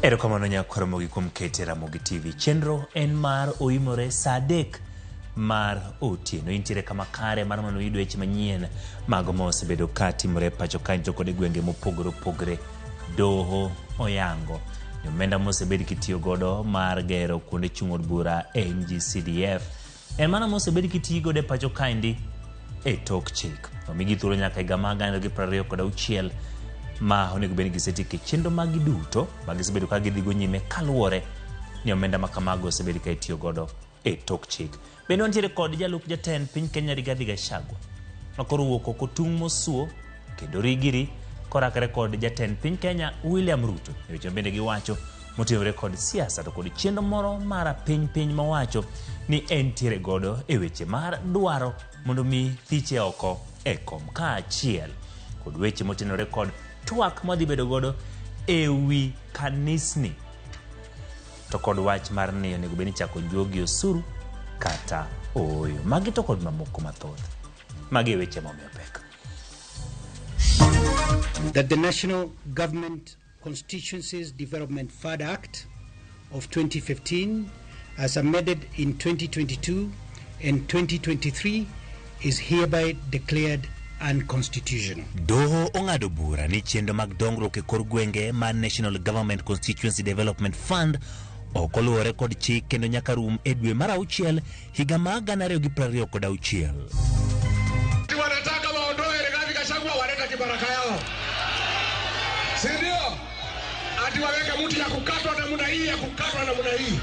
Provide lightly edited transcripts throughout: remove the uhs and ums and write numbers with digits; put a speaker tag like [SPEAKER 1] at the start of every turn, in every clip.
[SPEAKER 1] Erokamano nyakoromogi kuom kete Ramogi TV. Chenro en mar oimore saa 3 mar otieno. Intiere kama kare mar mondo iyud weche manyien mago mosebedo ka timore pacho kae to kod gwenge mopogore opogore. Doho oyango ni omenda mosebed kitiyo godo mar gero kuonde chung' od bura NGCDF en mana mosebed kitiyo godo pacho kaendi e tok chik. Omigi thuolo nyaka higa mag 2026 ma onego bed ni gisetieko chenro magi duto magisebedo ka gidhigo nyime kaluwore ni omenda makamago osebed ka itiyo godo e tok chik. Bende wantiere kod jalup jatend piny Kenya Rigathi Gachagua makoro wuok oko tung' mosuo kendo rigiri korakre kod jatend piny Kenya William Ruto e weche bende giwacho motenore kod siasa to kod chenro moro mar piny mawacho ni entiere godo e weche mar dwaro mondo mi thiche oko e kom kaachiel kod weche motenore kod twak madhi bedo godo e wi kanisni to kod wach mar ni onego bed ni chako juogi osuru kata oyo. Magi to kod mamoko mathoth. Magi weche momiyo pek.
[SPEAKER 2] That the National Government Constituencies Development Fund Act of 2015 as amended in 2022 and 2023 is hereby declared unconstitutional.
[SPEAKER 1] Doho ong'ado bura ni chenro mag dongruok e kor gwenge mar National Government Constituency Development Fund okoluwore kod chik kendo nyaka rum e dwe mar 6 higa mag 2026.
[SPEAKER 3] Wanataka waondoe Rigathi Gachagua waleta kibaraka yao. Si ndio? Ati waweke mtu ya kukatwa namna hii ya kukatwa namna hii.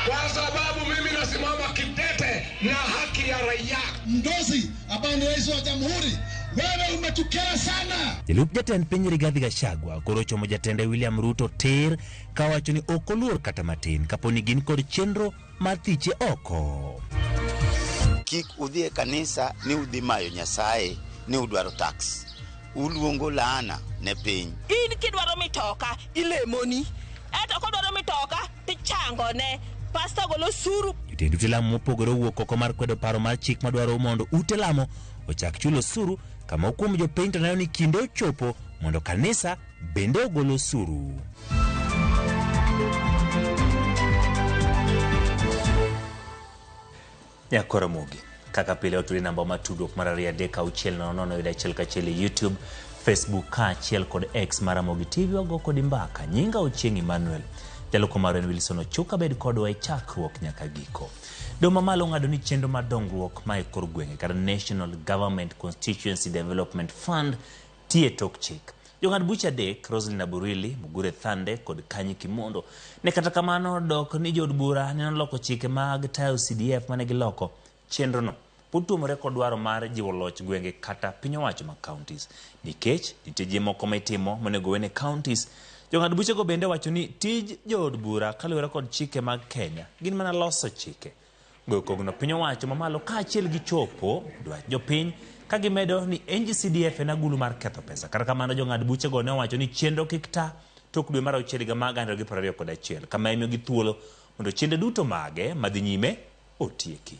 [SPEAKER 3] Kwa sababu mimi nasimama kidete na haki ya raia.
[SPEAKER 4] Ndozi ambaye ni rais wa jamhuri, wewe umetukera sana.
[SPEAKER 1] Jalup jatend piny Rigathi Gachagua koro chomo jatende William Ruto ter kawacho ni okoluor kata matin kaponi gin kod chenro mar thiche oko.
[SPEAKER 5] Kik udhi e kanisa ni udhi mayo Nyasaye ni udwaro tax. Uluongo laana ne piny.
[SPEAKER 6] In kidwaro mitoka ilemoni. Eto kodwaro mitoka tichango ne pastor golo suru.
[SPEAKER 1] Jotend ute lamo mopogore wuok oko mar kwedo paro mar chik madwaro mondo ute lamo ochak chulo suru kama okuom jopiny to nayo ni kinde ochopo mondo kanisa bende ogolo suru. Nyakoromogi kaka pile oturi namba matudruok mar 236 YouTube, Facebook kaachiel kod X mar Ramogi TV wago kod mbaka. Nyinga Ochieng' Emmanuel jaloko mar Wilson Ochuka bed kodwa e chakruok nyaka giko. Doma malo ng'ado ni chenro mar dongruok ma e kor gwenge kar National Government Constituency Development Fund tie tok chik. Jong'ad bucha adek Roslyn Aburili, Mugure Thande kod Kanyi Kimondo ne kata kamano dok ni jod bura ne noloko chike mag tayo CDF mane giloko chenro no putumore kod dwaro mar jiwo loch gwenge kata piny owacho mag counties nikech nitie ji moko mitimo monego wene counties. Jong'ad bucha go bende wacho ni tij jod bura kaluwore kod chike mag Kenya gin mana loso chike goyo kogno piny owacho mamalo kaachiel gi chopo dwach jopiny ka gimedo ni NGCDF en agulu mar ketho pesa. Kata kamano jong'ad bucha go ne wacho ni chenro kik ta tok dwe mar 6 higa mag 2021 kama imiyo gi thuolo mondo chenro duto mage madhi nyime otieki.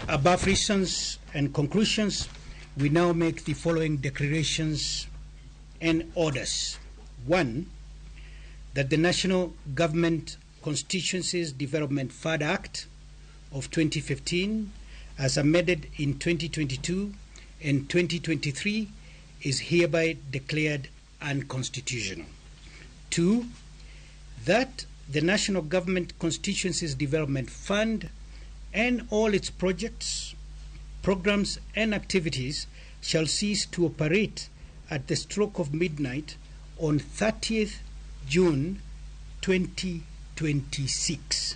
[SPEAKER 2] Above reasons and conclusions, we now make the following declarations and orders. 1. That the National Government Constituencies Development Fund Act of 2015, as amended in 2022 and 2023, is hereby declared unconstitutional. 2. That the National Government Constituencies Development Fund and all its projects, programs and activities shall cease to operate at the stroke of midnight on 30th June 2026.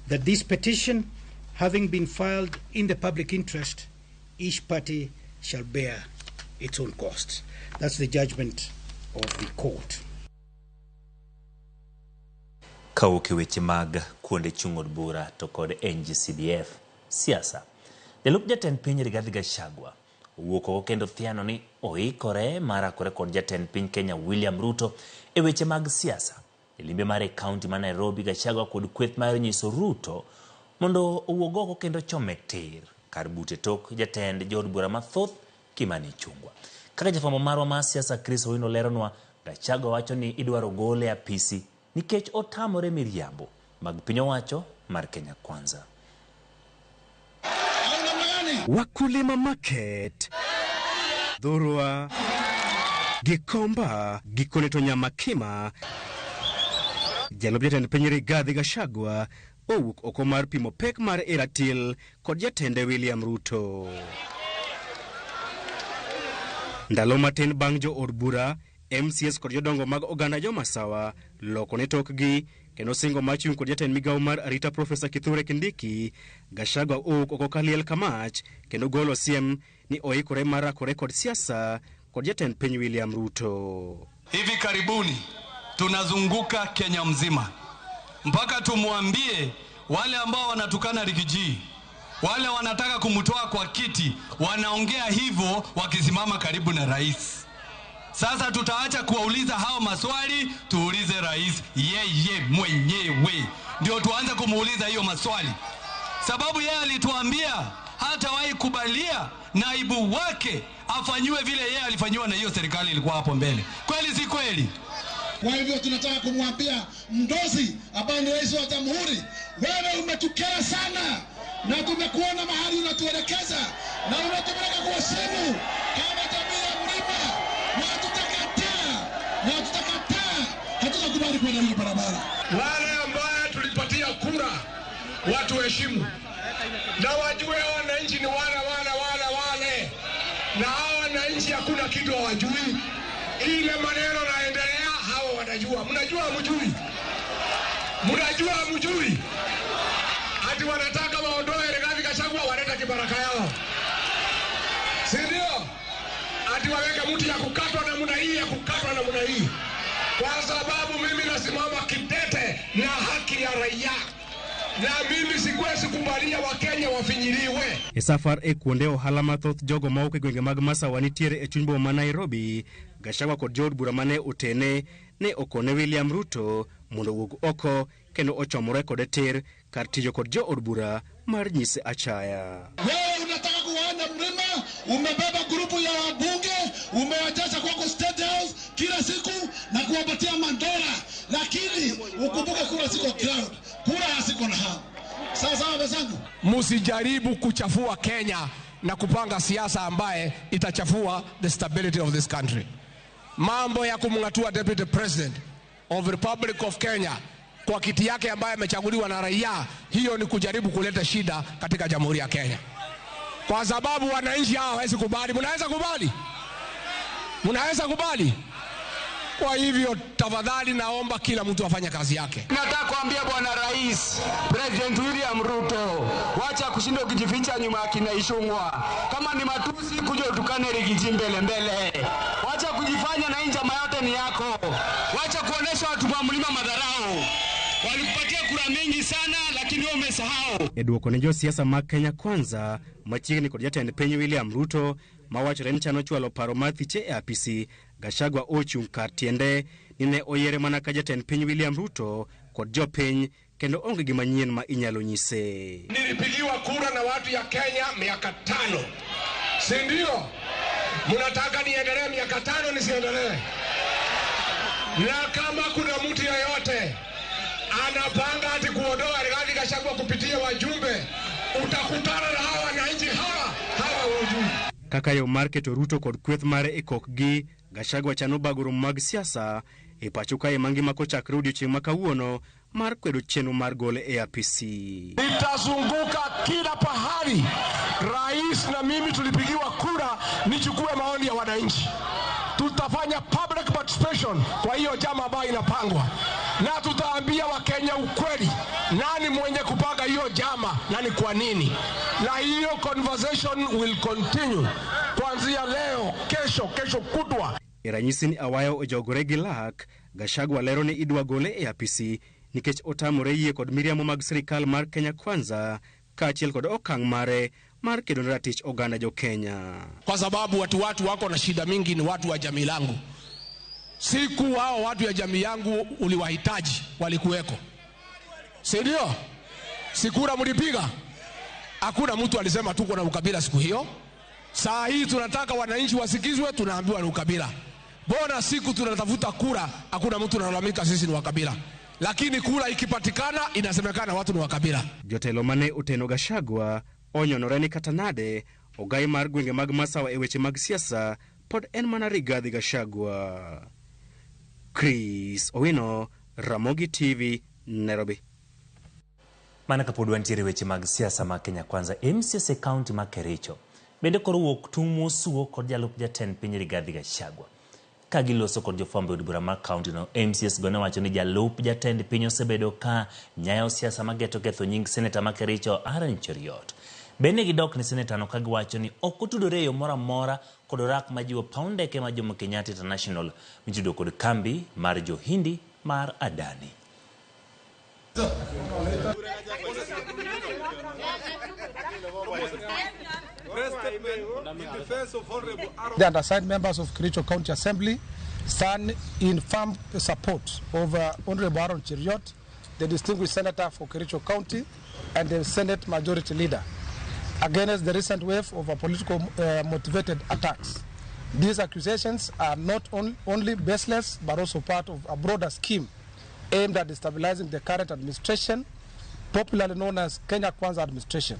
[SPEAKER 2] That this petition, having been filed in the public interest, each party shall bear its own costs. That's the judgment of the court.
[SPEAKER 1] Kawuok weche mag kuonde chung' od bura to kod NGCDF siasa. Jalup jatend piny Rigathi Gachagua owuok oko kendo thiano ni oikore marakore kod jatend piny Kenya William Ruto e weche mag siasa. E limbe mar kaunti ma Nairobi, Gachagua kod kweth mar nyiso Ruto mondo owuog oko kendo chome tir karbute tok jatend jod bura mathoth Kimani Ichung'wah. Kaka jafwambo marwa mar siasa Chris Owino leronwa, Gachagua wacho ni idwaro gole apisi nikech otamore miriambo mag piny owacho mar Kenya Kwanza.
[SPEAKER 7] Wakulima Market, Dhurwa, Gikomba, gikone to Nyama Kima, Jalob jatend piny Rigathi Gachagua owuok oko mar pimo pek mar Eratil kod jatende William Ruto. Ndalo matin bang' jo od bura, MCS kod jodongo mag oganda jomasawa loko ne tokgi kendo singo machung' kod jatend migawo mar arita Profesa Kithure Kindiki, Gachagua owuok oko kaliel kamach kendo golo siem ni oikore mar rakore kod siasa kod jatend piny William Ruto.
[SPEAKER 8] Hivi karibuni tunazunguka Kenya mzima mpaka tumwambie wale ambao wanatukana Rigiji, wale wanataka kumtoa kwa kiti, wanaongea hivyo wakisimama karibu na rais. Sasa tutaacha kuwauliza hao maswali, tuulize rais yeye mwenyewe. Ndio tuanze kumuuliza hiyo maswali. Sababu yeye alituambia hatawahi kubalia naibu wake afanywe vile yeye alifanywa na hiyo serikali ilikuwa hapo mbele. Kweli si kweli?
[SPEAKER 4] Kwa hivyo tunataka kumwambia Mdozi ambaye ni rais wa jamhuri, wewe umetukera sana na tumekuona mahali unatuelekeza na unatupeleka kwa simu kama jamii ya mlima, na tutakataa, hatutakubali kwenda hiyo barabara.
[SPEAKER 3] Wale ambao tulipatia kura watu heshimu na wajue wananchi ni wale na hao wananchi hakuna kitu hawajui. Ile maneno naendelea hao wanajua. Mnajua mjui ati wanataka waondoe Rigathi Gachagua waleta kibaraka yao, si ndio? Ati waweke mtu ya kukatwa namna hii kwa sababu mimi nasimama kidete na haki ya raia, na mimi sikwezi kubalia Wakenya wafinyiliwe.
[SPEAKER 7] Safar kuonde ohala mathoth jogo mauke gwenge mag Masawa nitiere e chuny boma ma Nairobi. Gachagua kod jod bura mane otene ne okone William Ruto mondo wuog oko kendo ochomore kod tir kar tijo kod jo od bura mar nyise achaya.
[SPEAKER 4] Wewe unataka kuanda mlima, umebeba grupu ya wabunge, umewajaza kwako State House kila siku na kuwapatia mandola, lakini ukumbuke kura siko crowd, kura hasiko na hamu. Sasa wazangu,
[SPEAKER 3] msijaribu kuchafua Kenya na kupanga siasa ambaye itachafua the stability of this country. Mambo ya kumngatua Deputy President of Republic of Kenya kwa kiti yake ambaye amechaguliwa na raia, hiyo ni kujaribu kuleta shida katika Jamhuri ya Kenya. Kwa sababu wananchi hao hawezi kubali. Mnaweza kubali? Kwa hivyo tafadhali naomba kila mtu afanye kazi yake.
[SPEAKER 8] Nataka kuambia bwana rais, President William Ruto, wacha kushinda ukijificha nyuma ya kina Ichung'wah. Kama ni matusi kuja utukane Rigiji mbele. Wacha kujifanya na njama yote ni yako. Wacha kuonesha watu wa mlima madharau. Walikupatia kura mingi sana lakini wewe umesahau.
[SPEAKER 7] Eduoko ne jo siasa mag Kenya Kwanza machiegni kod jatend piny William Ruto mawachore ni chano chwalo paro mar thiche e apisi. Gachagua ochung' kar tiende ni ne oyiere mana ka jatend piny William Ruto kod jopiny kendo onge gima nyien ma inyalo nyise.
[SPEAKER 3] Nilipigiwa kura na watu ya Kenya miaka 5. Si ndio? Mnataka niendelee miaka 5 nisiendelee? Na kama kuna mtu yeyote anapanga ati kuondoa Rigathi Gachagua kupitia wajumbe, utakutana na hawa wananchi hawa wajumbe. Kaka
[SPEAKER 7] yo market Ruto kod kweth mare ikokgi, Gachagua chano bagoro mag siasa e pacho kae mangima kochakre odiochieng' ma kawuono mar kwedo chenro mar gole e apisi.
[SPEAKER 3] Nitazunguka kila pahali. Rais na mimi tulipigiwa kura nichukue maoni ya wananchi. Tutafanya public participation kwa hiyo jama ambayo inapangwa, na tutaambia Wakenya ukweli nani mwenye kupanga hiyo jama na ni kwa nini, na hiyo conversation will continue kuanzia leo, kesho kutwa.
[SPEAKER 7] Ranyisi ni awayo ojogore gi lak. Gachagua lero ni idwa gole e apisi nikech otamore yie kod miriamo mag sirikal mar Kenya Kwanza kaachiel kod okang' mare mar kedo ne ratich oganda jo Kenya.
[SPEAKER 3] Kwa sababu watu wako na shida mingi ni watu wa jamii langu. Siku hao watu ya jamii yangu uliwahitaji walikuweko, si ndio? Sikura mlipiga. Hakuna mtu alisema tuko na ukabila siku hiyo. Saa hii tunataka wananchi wasikizwe, tunaambiwa ni ukabila. Bona siku tunatafuta kura, hakuna mtu analalamika sisi ni wakabila. Lakini kura ikipatikana inasemekana watu ni wakabila.
[SPEAKER 7] Jotelo mane Uteno Gachagua onyonore ni katanade ogai mar gwenge mag Masawa e weche mag siasa pod en mana Rigathi Gachagua. Chris Owino, Ramogi TV, Nairobi.
[SPEAKER 1] Mana kapod wantiere weche mag siasa ma Kenya Kwanza, MCS e kaunti ma Kericho bende koro wuok tung' mosuo kod jalup jatend piny Rigathi Gachagua. Ka giloso kod jofwambo od bura mar kaunti no, MCS gone wacho ni jalup jatend piny osebedo ka nyayo siasa mageto ketho nying seneta ma Kericho Aaron Cheruiyot. Bende gidok ni seneta no ka giwacho ni ok otudore e yo moro amora kod orak majiwo paw ndeke ma Jomo Kenyatta International michudo kod kambi mar Johindi mar Adani.
[SPEAKER 9] The undersigned members of Kericho County Assembly stand in firm support of Honorable Aaron Cheruiyot, the distinguished senator for Kericho County and the Senate Majority Leader, against the recent wave of political motivated attacks. These accusations are not only baseless but also part of a broader scheme aimed at destabilizing the current administration, popularly known as Kenya Kwanza administration,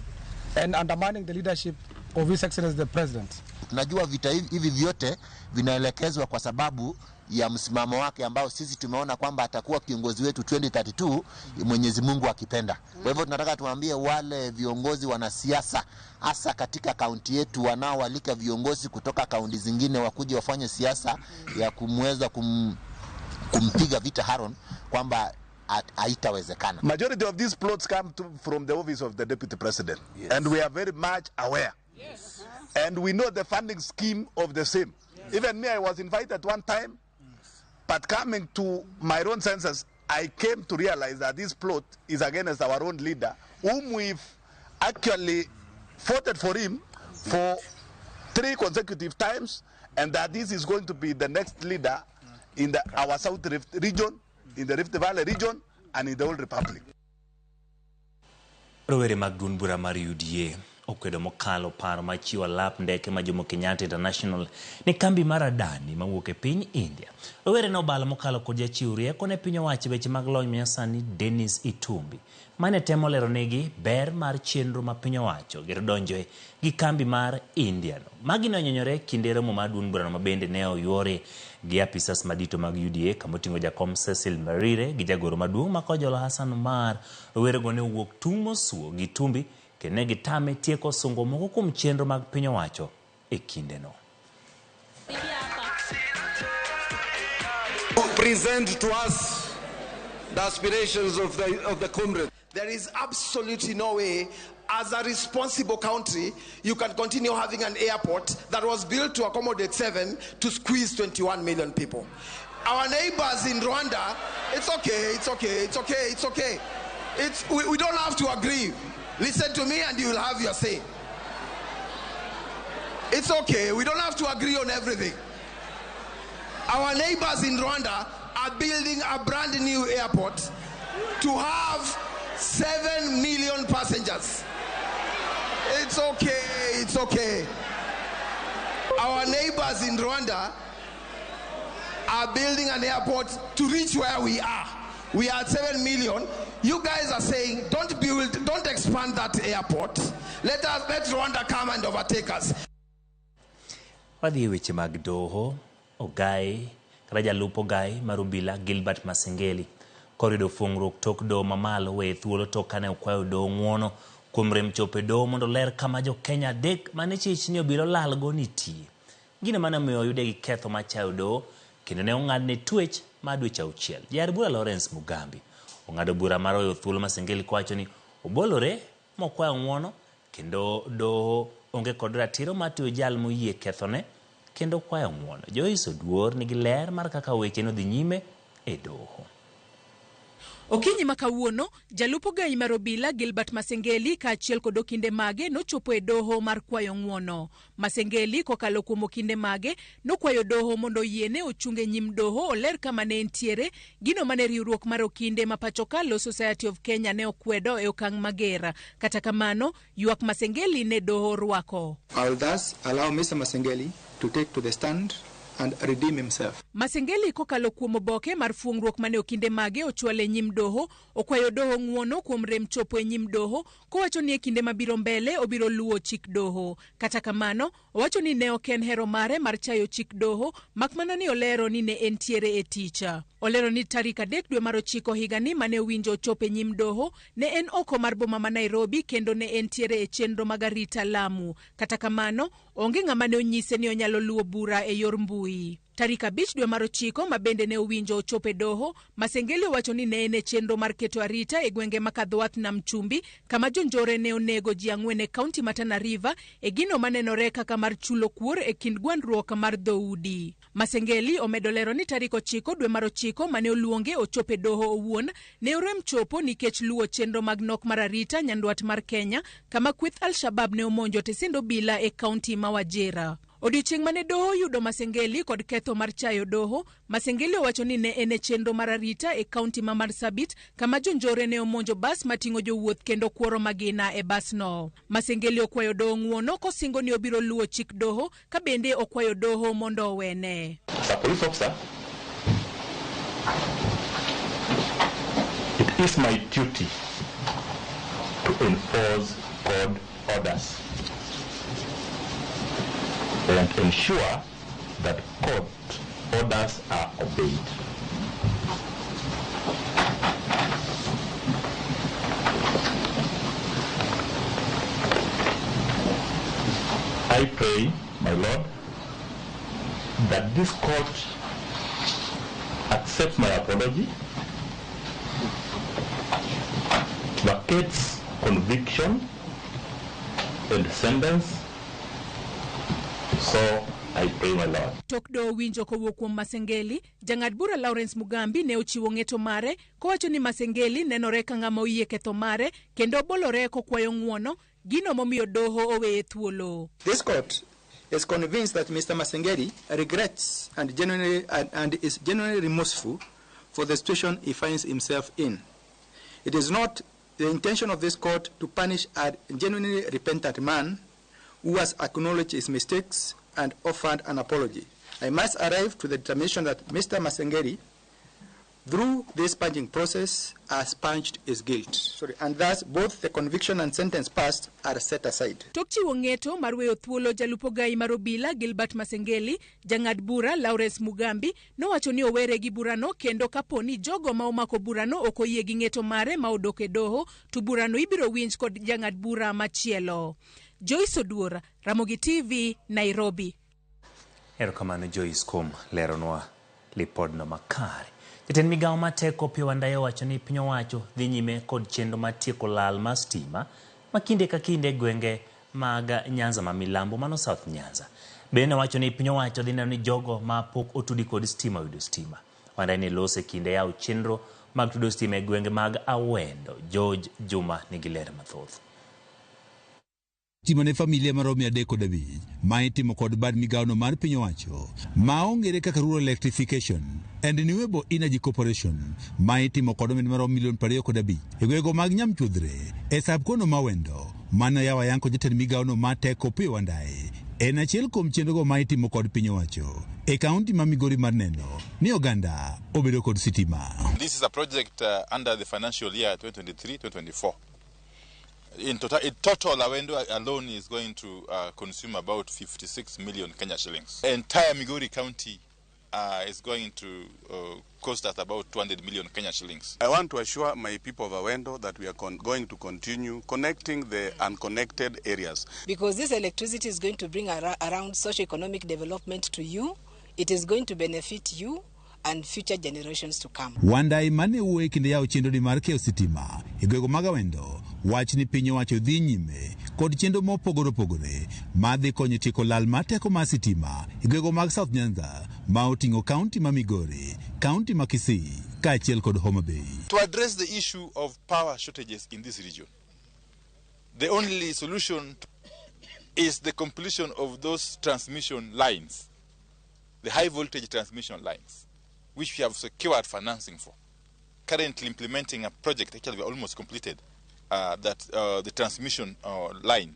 [SPEAKER 9] and undermining the leadership of His Excellency the President.
[SPEAKER 10] Tunajua vita hivi vyote vinaelekezwa kwa sababu ya msimamo wake ambao sisi tumeona kwamba atakuwa kiongozi wetu 2032 Mwenyezi Mungu akipenda. Kwa hivyo tunataka tuambie wale viongozi wanasiasa hasa katika kaunti yetu wanaoalika viongozi kutoka kaunti zingine wakuje wafanye siasa ya kumweza kumpiga vita Aaron kwamba haitawezekana.
[SPEAKER 11] Majority of these plots come from the office of the Deputy President. Yes. And we are very much aware. Yes. And we know the funding scheme of the same. Yes. Even me, I was invited one time, but coming to my own senses, I came to realize that this plot is against our own leader, whom we've actually voted for him for 3 consecutive times, and that this is going to be the next leader in our South Rift region, in the Rift Valley region, and in the whole Republic.
[SPEAKER 1] Rowere mag duond bura mar UDA okwedo mokalo paro machiwo lap ndeke ma Jomo Kenyatta International ni kambi mar Adani mawuok e piny India. Rowere no balo mokalo kod jachiw rieko ne piny owacho weche mag lony manyasani Dennis Itumbi mane temo lero negi ber mar chenro ma piny owacho gir donjo gi kambi mar India no. Magi nonyonyore kinde romo mar duond bura no mabende ne oyuore gi apisas madito mag UDA kamotingo jakom Cecil Marire gi jagoro maduong' ma Kojolo Hassan Omar. Rowere go ne wuok tung' mosuo gi Itumbi kene gitame tieko sungo moko kuom chenro mag piny owacho e kinde no.
[SPEAKER 12] Present to us the aspirations of the comrade. There is absolutely no way, as a responsible country, you can continue having an airport that was built to accommodate 7 to squeeze 21 million people. Our neighbors in Rwanda, it's okay. We don't have to agree. Listen to me and you will have your say. It's okay. We don't have to agree on everything. Our neighbors in Rwanda are building a brand new airport to have 7 million passengers. It's okay. Our neighbors in Rwanda are building an airport to reach where we are. We are at 7 million. You guys are saying, don't expand that airport. Let Rwanda come and overtake us.
[SPEAKER 1] Wadhi weche mag doho, Ogai, kata jalup Ogai Marubila Gilbert Masengeli korido fungruok tok doho mamalo we thuolo tok kane okwayo doho ng'uono kuom rem chope doho mondo ler kama jo Kenya adek mane chich ni obiro lal go nitie. Gine mane miyo oyude gi ketho machayo doho kendo ne ong'adne twech mar dweche 6. Jar bura Lawrence Mugambi ong'ado bura mar weyo thuolo Masengeli kwacho ni obolore mokwayo ng'uono kendo doho onge kod ratiro mar tiyo jal moyie kethone kendo kwayo ng'uono. Joyce Oduor nigi ler mar kaka weche no dhi nyime e doho.
[SPEAKER 13] Okinyi makawuono, jalupo gai mar obila Gilbert Masengeli kaachiel kod okinde mage nochopo e doho mar kwayo ng'uono. Masengeli kokalo kuom okinde mage nokwayo doho mondo yiene ochunge nyim doho oler kama ne entiere gino mane riwruok mar okinde ma pachoka Law Society of Kenya ne okwedo e okang' mager. Kata kamano, ywak Masengeli ne doho rwako.
[SPEAKER 14] I will thus allow Mr. Masengeli to take to the stand and redeem himself.
[SPEAKER 13] Masengeli kokalo kuom oboke mar fuongruok mane okinde mage ochwale nyim doho, okwayo doho ng'uono kuom rem chopo e nyim doho, kowacho ni e kinde mabiro mbele obiro luwo chik doho. Kata kamano, owacho ni ne ok en hero mare mar chayo chik doho, makmana ni olero ni ne entiere e ticha. Olero ni tarik 3 dwe mar 9 higani mane owinjo chopo e nyim doho ne en oko mar boma ma Nairobi kendo ne entiere e chenro mag arita Lamu. Kata kamano, onge ng'ama ne onyise ni onyalo luwo bura e yor mbui. Tarik 5 dwe mar 9 ma bende ne owinjo chopo e doho, Masengeli owacho ni ne en e chenro mar keto arita e gwenge ma Kadhwath nam Chumbi, kama jonjore ne onego ji 4 e kaunti ma Tana River e gino manenore kaka mar chulo kuor e kind gwandruok mar dhoudi. Masengeli omedo lero ni tarik 9 dwe mar 9 mane oluonge ochopo e doho owuon ne orem chopo nikech luwo chenro mag nok mar arita nyandwat mar Kenya, kama kweth Al-Shabab ne omonjo tesendo bila e kaunti ma Wajir. Odiochieng' mane doho yudo Masengeli kod ketho mar chayo doho, Masengeli owacho ni ne en e chenro mar arita e kaunti ma Marsabit, kama jonjore ne omonjo bas mating'o jowuoth kendo kuoro magina e basno. Masengeli okwayo doho ng'uono kosingo ni obiro luwo chik doho, ka bende okwayo doho mondo owene.
[SPEAKER 15] As a police officer, it is my duty to enforce court orders and ensure that court orders are obeyed. I pray, my Lord, that this court accepts my apology, vacates conviction and sentence. So I pray, my Lord.
[SPEAKER 13] Tok do winjo kowuok kuom Masengeli, jang'ad bura Lawrence Mugambi ne ochiwo ng'eto mare kowacho ni Masengeli nenore ka ng'ama oyie ketho mare kendo bolore kokwayo ng'uono, gino momiyo doho oweye thuolo.
[SPEAKER 14] This court is convinced that Mr. Masengeli regrets and is genuinely remorseful for the situation he finds himself in. It is not the intention of this court to punish a genuinely repentant man who has acknowledged his mistakes and offered an apology. I must arrive to the determination that Mr. Masengeli, through this purging process, has purged his guilt. And thus, both the conviction and sentence passed are set aside.
[SPEAKER 13] Tok chiwo ng'eto mar weyo thuolo jalupo gai mar obila Gilbert Masengeli, jang'ad bura Lawrence Mugambi nowacho ni owere gi burano kendo kaponi jogo ma omako burano ok oyie gi ng'eto mare ma odok e doho, to burano ibiro winj kod jang'ad bura machielo. Joyce Oduor, Ramogi TV, Nairobi.
[SPEAKER 1] Erokamano Joyce kuom leronwa lipodno makare. Jatend migawo mateko Opiyo Wandayi owacho ni piny owacho dhi nyime kod chenro mar tieko lal mar stima ma kinde ka kinde gwenge mag Nyanza ma milambo mano South Nyanza. Bende owacho ni piny owacho dhi neno ni jogo ma pok otudi kod stima yudo stima. Wandayi ni lose kinde yawo chenro mag tudo stima e gwenge mag Awendo. George Juma nigi ler mathoth.
[SPEAKER 16] Timone familia maromo 305 ma itimo kod bad migawono mar piny owacho ma ong'ere kaka Rural Electrification and Renewable Energy Corporation ma itimo kod omenda maromo $25 e gwego mag Nyamchuodhre e sabkono ma Awendo. Mano yawa yanko jatend migawono ma teko Opiyo Wandayi en achiel kuom chenrogo ma itimo kod piny owacho e kaunti ma Migori mar neno ni oganda obedo kod sitima.
[SPEAKER 17] This is a project under the financial year 2023-2024. In total, Awendo alone is going to consume about 56 million Kenya shillings. The entire Migori County is going to cost us about 200 million Kenya shillings.
[SPEAKER 18] I want to assure my people of Awendo that we are going to continue connecting the unconnected areas.
[SPEAKER 19] Because this electricity is going to bring around socio-economic development to you, it is going to benefit you and future generations to come.
[SPEAKER 16] Wandayi mane wuoyo kinde yawo chenro ni mar keyo sitima e gwego mag Awendo wach ni piny owacho dhi nyime kod chenro mopogore opogore ma dhi konyo tieko lal mar teko mar sitima e gwego mag South Nyanza ma oting'o kaunti ma Migori, kaunti ma Kisii, kaachiel kod Homa Bay.
[SPEAKER 17] To address the issue of power shortages in this region, the only solution is the completion of those transmission lines, the high voltage transmission lines, which we have secured financing for. Currently implementing a project, actually we almost completed, the transmission line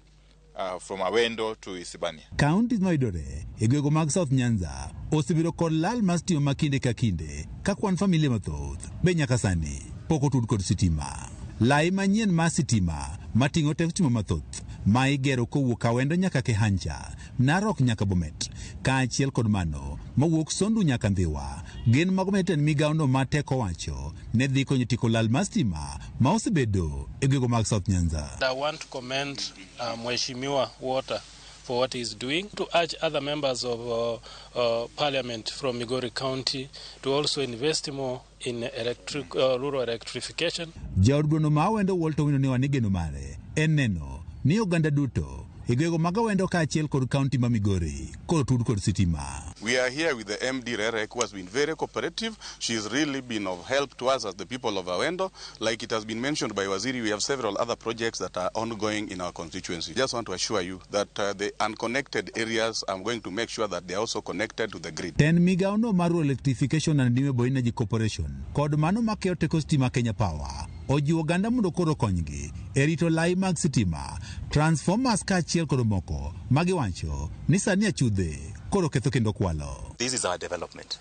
[SPEAKER 17] from Awendo to Isibania.
[SPEAKER 16] Counties maidore egwego mag South Nyanza osebiro kod lal mar stima makinde ka kinde ka kwan familia mathoth be nyaka sani pok otud kod sitima. Lai manyien mar sitima mating'o teko stima mathoth ma igero kowuok Awendo nyaka Kehancha, Narok nyaka Bomet, kaachiel kod mano mawuok Sondu nyaka Ndhiwa, gin mago meten migaono ma teko wacho ne dhi konyo tieko lal mar stima ma osebedo e gwego mag South Nyanza.
[SPEAKER 20] I want to commend Mheshimiwa Water for what he's doing, to urge other members of Parliament from Migori County to also invest more in rural electrification.
[SPEAKER 16] Jaod Bruno ma Awendo Walter Wino ne wanigeno mare en neno ni oganda duto igwego mag Awendo kaachiel kod kaunti ma Migori kod tud kod sitima.
[SPEAKER 18] We are here with the MD Rerek, who has been very cooperative. She has really been of help to us as the people of Awendo. Like it has been mentioned by Waziri, we have several other projects that are ongoing in our constituency. Just want to assure you that the unconnected areas, I'm going to make sure that they are also connected to the grid.
[SPEAKER 16] Ten migaono mar electrification and Renewable Energy Corporation kod mano makeo teko stima Kenya Power ojiwo oganda mondo koro konygi e rito lai mag sitima, transformers kaachiel kod moko magiwacho ni sani achudhe koro ketho kendo kwalo.
[SPEAKER 21] This is our development,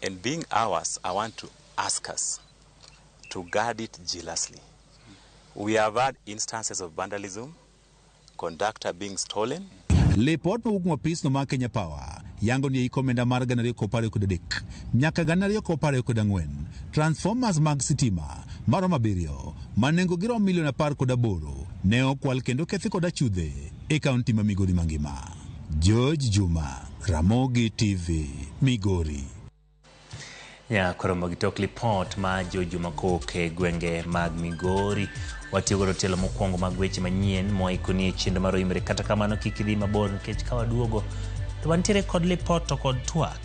[SPEAKER 21] and being ours, I want to ask us to guard it jealously. We have had instances of vandalism, conductor being stolen.
[SPEAKER 16] Lipot mawuok kuom apisno mar Kenya Power yango ni ikomenda mar 2023 nyaka 2024 transformers mag sitima maromo 7 manengo giro milion 18 ne okwal kendo kethi kod achudhe e kaunti ma Migori mangima. George Juma, Ramogi TV, Migori.
[SPEAKER 1] Koromo gitok lipot ma George Juma koke gwenge mag Migori. Watiyo godo telo mokwongo mag weche manyien moikoni chindo maro imre kata kamano kik idhi mabor nikech ka waduogo to wantiere kod lipot to kod twak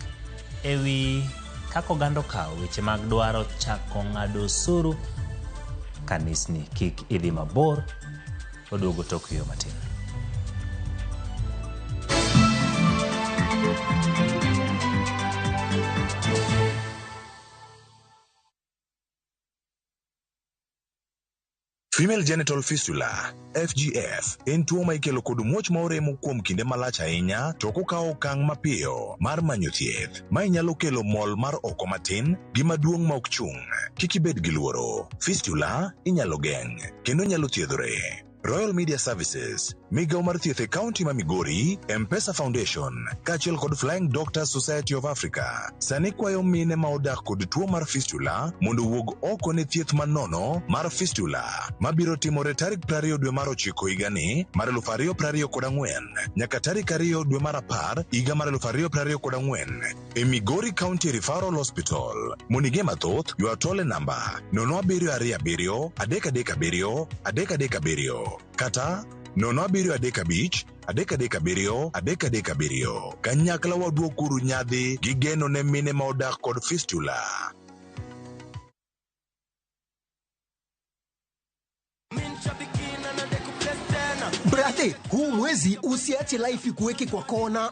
[SPEAKER 1] ewi kako gando kawo weche mag dwaro chako ng'ado osuru kanisni. Kik idhi mabor, waduogo tok yo matin.
[SPEAKER 22] Female genital fistula FGF en tuo ma ikelo kod muoch ma oremo kuom kinde malach ahinya to kokawo okang' mapiyo mar manyo thieth ma inyalo kelo mol mar oko matin gi maduong' ma ok chung'. Kik ibed gi luoro, fistula inyalo geng' kendo nyalo thiedhore. Royal Media Services, migao mar thieth e kaunti ma Migori, M-Pesa Foundation, kaachiel kod Flying Doctors Society of Africa, sani kwayo mine ma odak kod tuo mar fistula mondo wuog oko ne thieth manono mar fistula mabiro timore tarik 20 dwe mar 9 higani mar 2024 nyaka tarik 2 dwe mar 10 higa mar 2024 e Migori County Referral Hospital. Monige mathoth ywa tole namba 0727 337 337 kata 0735 337 337. Kanyakla waduokuru nyadhi gi geno ne mine ma odak kod fistula.
[SPEAKER 23] Brate, huu mwezi usiache life ikuweke kwa kona.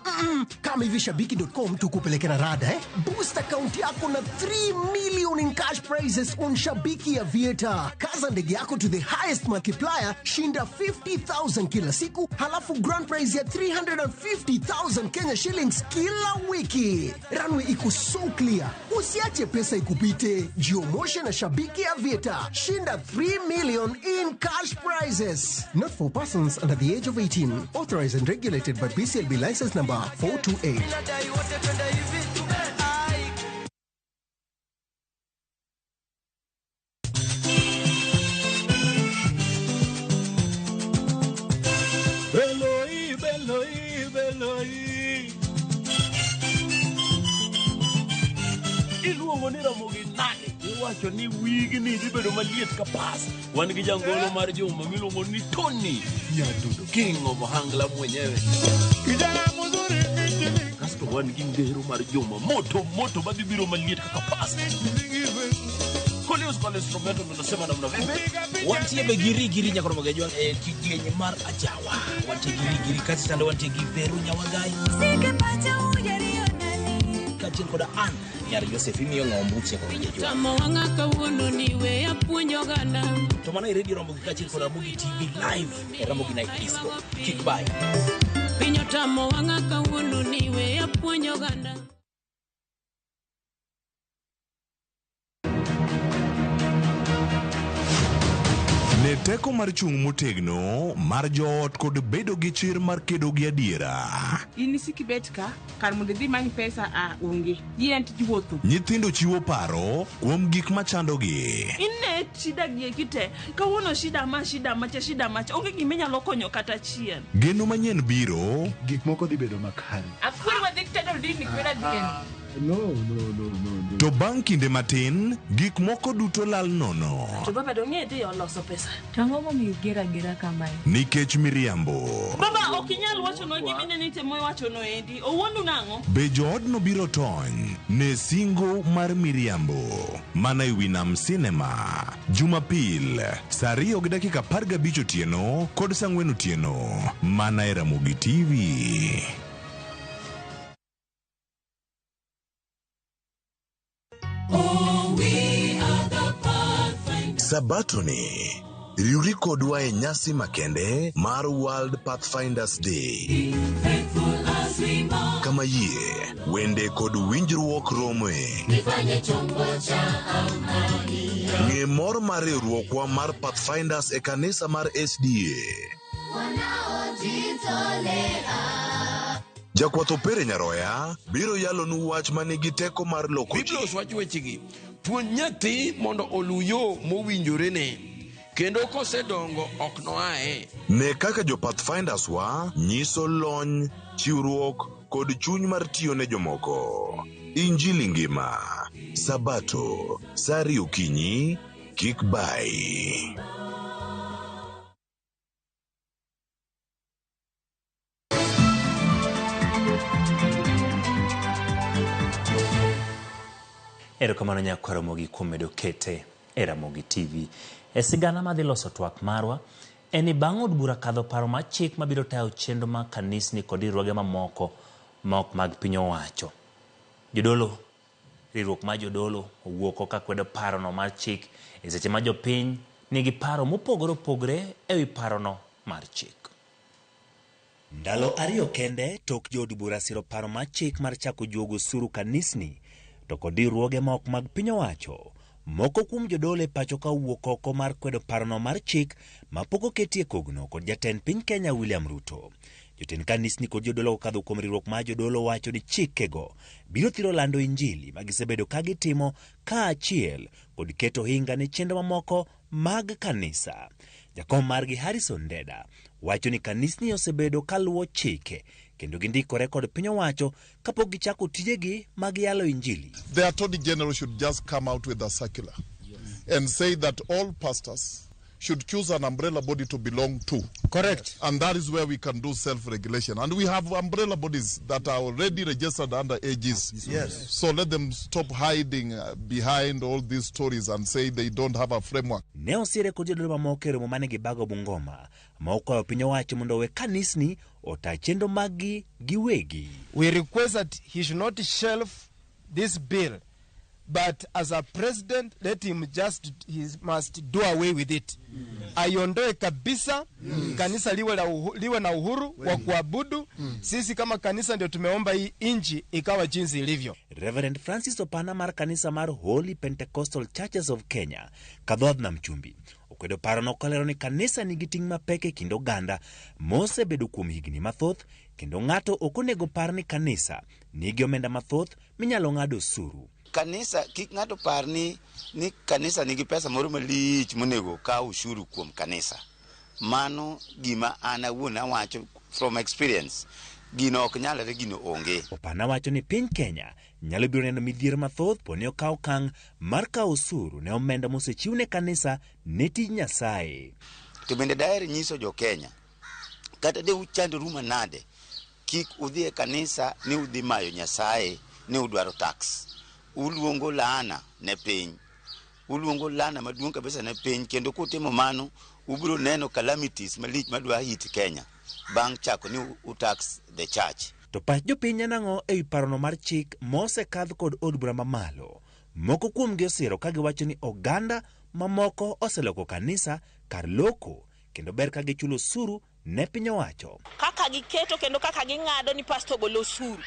[SPEAKER 23] Kama hivi Shabiki.com tukupeleke na rada Boost account yako na 3 million in cash prizes on Shabiki Aviator. Kaza ndege yako to the highest multiplier, shinda 50,000 kila siku, halafu grand prize ya 350,000 Kenya shillings kila wiki. Runway iko so clear. Usiache pesa ikupite. Jiomoshe na Shabiki Aviator. Shinda 3 million in cash prizes. Not for persons under the age of 18. Authorized and regulated by BCLB license number 428.
[SPEAKER 24] Wacho ni wigi ni dibedo maliet ka pas. Wan gi jangolo mar Juma miluongo ni Tony Nyadundo, king of Ohangla mwenyewe. Kijana mzuri. Kasto wan gi ngero mar joma moto madhibiro maliet kaka pas. Koleos kwa instrumento tunasema namna vipi?
[SPEAKER 2] Wantie be giri nyako magejwa kigenye mar ajawa. Wantie giri kati sande wantie giveru nyawagai. Sike pacha ujariyo nani. Kati koda an yar Josephine yo ngombuche kwa magejwa. Tamo wanga kawuono niwe apuonjo ganda. To mana radio Ramogi kati koda Ramogi TV live Ramogi Night Disco. Kick by. Pinyo tamo wanga kawuono niwe apuonjo ganda.
[SPEAKER 22] Ne teko mar chung motegno mar joot kod bedo gi chir mar kedo gi adiera.
[SPEAKER 4] Inisi kibet ka kar mondo dhi manyi pesa onge. Yien tiwuotho.
[SPEAKER 22] Nyithindo chiwo paro kuom gik machandogi.
[SPEAKER 4] Inne shida gi kite. Kawuono shida macha. Onge gima nyalo konyo kata chien.
[SPEAKER 22] Geno manyien biro.
[SPEAKER 5] Gik moko dhi bedo makare.
[SPEAKER 4] Akwiri wadhi tedo dini kwera dini.
[SPEAKER 5] No.
[SPEAKER 22] To bang' kinde matin, gik moko duto lal nono.
[SPEAKER 4] To baba dong'e dhi oloso pesa.
[SPEAKER 6] Tang'o momiyo gera kamae.
[SPEAKER 22] Nikech miriambo.
[SPEAKER 4] Baba ok inyal wacho no gimine ni temo wacho no endi. Owuondu nang'o?
[SPEAKER 22] Be joodno biro tony ne singo mar miriambo. Mana e Winam Cinema. Jumapil, saa 2:15 otieno kod saa 4 otieno. Mana e Ramogi TV. Sabato ni riuri kodwa e nyasi makende mar World Pathfinders Day. Kama yie wende kod winjruok romoe. Ng'e mor mar riwruokwa mar Pathfinders e kanisa mar SDA. Jakwath Opere Nyaroya biro yalonu wach manigi teko mar loko ji.
[SPEAKER 25] Biblos wacho wechegi. Puonj nyathi mondo olu yo mowinjore ne. Kendo kosedongo ok noae.
[SPEAKER 22] Ne kaka jo Pathfinders wa nyiso lony, chiwruok kod chuny mar tiyo ne jomoko. Injili ngima. Sabato, saa 2 okinyi, kik bai.
[SPEAKER 1] Erokamano nyako Ramogi kuom medo kete e Ramogi TV. E sigana madhi loso twak marwa, eni bang' od bura kadho paro mar chik mabiro tayo chenro ma kanisni kod riwruoge mamoko maok mag piny owacho. Jodolo, riwruok mar jodolo owuok ka kwedo parono mar chik e seche ma jopiny nigi paro mopogore opogore ewi parono mar chik. Ndalo 2 kende tok jood bura siro paro mar chik mar chako juogo osuru kanisni to kod riwruoge maok mag piny owacho. Moko kuom jodolo e pacho ka wuok oko mar kwedo parono mar chik mapok oketie kogno kod jatend piny Kenya William Ruto. Jotend kanisni kod jodolo okadho kuom riwruok mar jodolo wacho ni chikego biro thiro lando injili magisebedo ka gitimo kaachiel kod keto hinga ne chenro mamoko mag kanisa. Jakom margi Harrison Ndeda wacho ni kanisni osebedo kaluwo chike kendo gindikore kod piny owacho kapok gichako tijegi mag yalo injili.
[SPEAKER 26] The Attorney General should just come out with a circular and say that all pastors should choose an umbrella body to belong to.
[SPEAKER 9] Correct.
[SPEAKER 26] And that is where we can do self-regulation. And we have umbrella bodies that are already registered under AGs.
[SPEAKER 9] Yes.
[SPEAKER 26] So let them stop hiding behind all these stories and say they don't have a framework.
[SPEAKER 1] Ne osire kod jodolo mamoko e romo mane gibago Bungoma ma okwayo piny owacho mondo we kanisni ota chenro maggi giwegi.
[SPEAKER 27] We request that he should not shelf this bill, but as a president, let him he must do away with it. Aiondoe kabisa, kanisa liwe na uhuru wa kuabudu. Sisi kama kanisa ndio tumeomba hii inchi ikawa jinsi ilivyo.
[SPEAKER 1] Reverend Francis Opana mar kanisa mar Holy Pentecostal Churches of Kenya, kadhodh na mchumbi. Okwedo parono kolero ni kanisa nigi ting' mapek e kind oganda mosebedo kuom higni mathoth, kendo ng'ato ok onego par ni kanisa nigi omenda mathoth minyalo ng'ado osuru.
[SPEAKER 28] Kanisa kik ng'ato par ni kanisa nigi pesa moro malich monego kaw ushuru kuom kanisa. Mano gima an awuon awacho from experience. Gino ok nyalore, gino onge.
[SPEAKER 1] Opana wacho ni piny Kenya nyalo biro neno midhiero mathoth poni okaw okang' mar kawo osuru ne omenda mosechiw ne kanisa ne tij Nyasaye.
[SPEAKER 28] To bende daher nyiso jo Kenya, kata de uchandoru manade, kik udhi e kanisa ni udhi mayo Nyasaye ni udwaro tax. Uluongo laana ne piny. Uluongo laana maduong' kabisa ne piny, kendo kutimo mano ubiro neno calamities malich madwa hit Kenya bang' chako ni utax the church.
[SPEAKER 1] To pach jopiny nang'o ei parono mar chik mosekadh kod od bura mamalo. Moko kuomgi osiro ka giwacho ni oganda mamoko oseloko kanisa kar loko, kendo ber ka gichulo osuru ne piny owacho.
[SPEAKER 4] Kaka giketo kendo kaka ging'ado ni pastor golo osuru.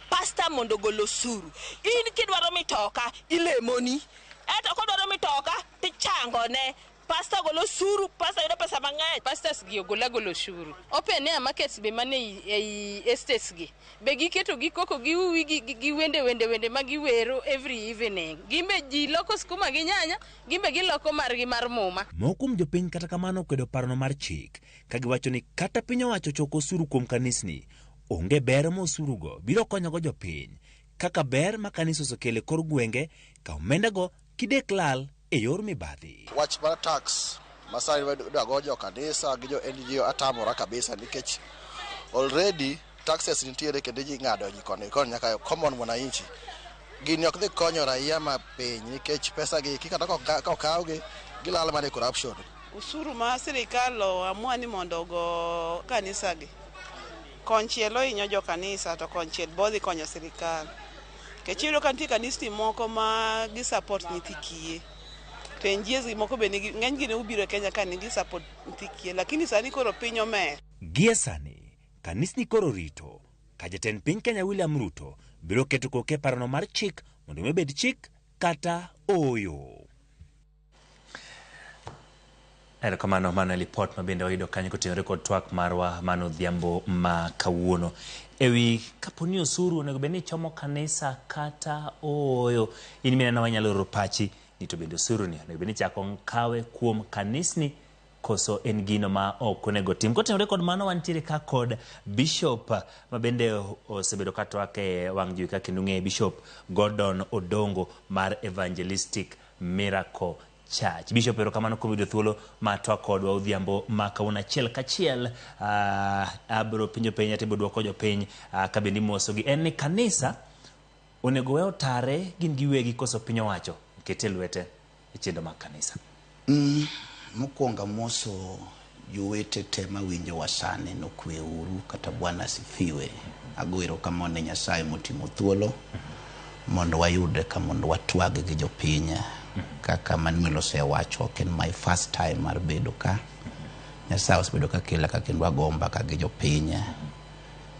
[SPEAKER 4] Pastor mondo golo osuru. In kidwaro mitoka ilemoni. Eto kodwaro mitoka tichango ne. Pastor golo osuru, pastor yudo pesa mang'eny.
[SPEAKER 3] Pastors gi golo osuru. Open air markets be mane ei estates gi. Be giketo gi koko gi uwi gi wende ma giwero every evening. Gimbe ji loko skuma gi nyanya, gimbe giloko margi mar muma.
[SPEAKER 1] Mokum jopiny kata kamano kwedo parono mar chik, ka giwacho ni kata piny owacho choko osuru kuom kanisni, onge ber ma osuru go biro konyogo jopiny. Kaka ber ma kanisa osekele kor gwenge, ka omenda go kidek lal e yor mibadhi.
[SPEAKER 5] Wach mar tax masani wadwago jo kanisa gi jo NGO atamora kabisa, nikech already taxes nitiere kendo ji ng'ado ji koni nyaka common mwananchi. Gini ok dhi konyo raia ma piny, nikech pesa gi kikata kokawgi gilal mana e corruption.
[SPEAKER 7] Usuru ma sirikal amua ni mondo go kanisa gi konchielo hinyo jo kanisa to konchiel bodhi konyo sirikal. Kechiro kanti kanisa moko ma gi support nyithi kiye. Penjezi moko be ng'eny gine ubiro Kenya ka nigi support nyithi kiye, lakini sani koro piny omer.
[SPEAKER 1] Gie sani kanisni koro rito ka jatend piny Kenya William Ruto biro keto koke parono mar chik mondo mebed chik kata oyo. Erokamano, mano lipot ma bende oyudo kanyo kotenore kod twak marwa mano dhiambo ma kawuono. Ewi kaponi osuru onego bed ni chomo kanisa kata oyo, in mineno wanyalo oro pachi ni to bende osuru ni onego bed ni chako kawe kuom kanisni koso en gino ma ok onego tim. Kotenore kod mano wantiere ka kod Bishop ma bende osebedo ka twak e wang' jowi ka kendo ng'e Bishop Gordon Odongo mar Evangelistic Miracle Church. Bishop erokamano kuom yudo thuolo ma twak kodwa odhiambo ma kawuono achiel kachiel. Abiro penjo piny atibo duoko jopiny ka bende imosogi en ni kanisa onego we otare gin giwegi koso piny owacho kete lwete e chendo mag kanisa.
[SPEAKER 8] Mokwongo moso jowete te mawinjo wasane nokwe uru kata Bwana sifiwe. Agoero kama ne Nyasaye motimo thuolo mondo wayude ka mondo watwag gi jopiny. Kaka Manuel osewacho ken my first time mar bedo ka. Nyasaye osebedo ka kila ka kendo agomba ka gi jopiny.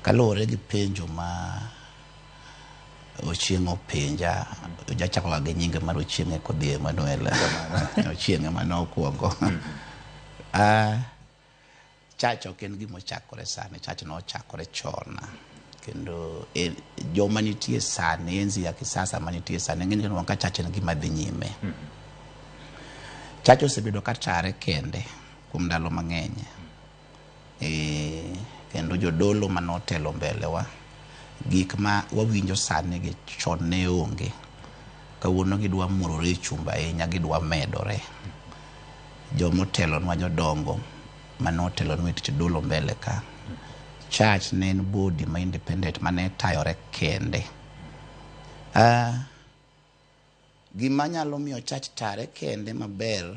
[SPEAKER 8] Kalore gi penjo ma Ochieng openja, jachako gi nyinge mar Ochieng kodhi Emmanuel. Ochieng manokwongo. Church ok en gimo chakore sani, church no chakore chon. Kendo joma nitie sani, enzi ya kisasa manitie sani, ng'eny kendo ka church en gima dhi nyime. Church osebedo ka tare kende kuom ndalo mang'eny. Kendo jodolo manotelo mbele wa gik ma wawinjo sani gi chon ne onge. Kawuono gidwa murore chumba ahinya, gidwa medore. Jomotelo nwa jodongo manotelo nwa tich dolo mbele ka. Church ne en body ma independent mane tayore kende. Gima nyalo miyo church tare kende maber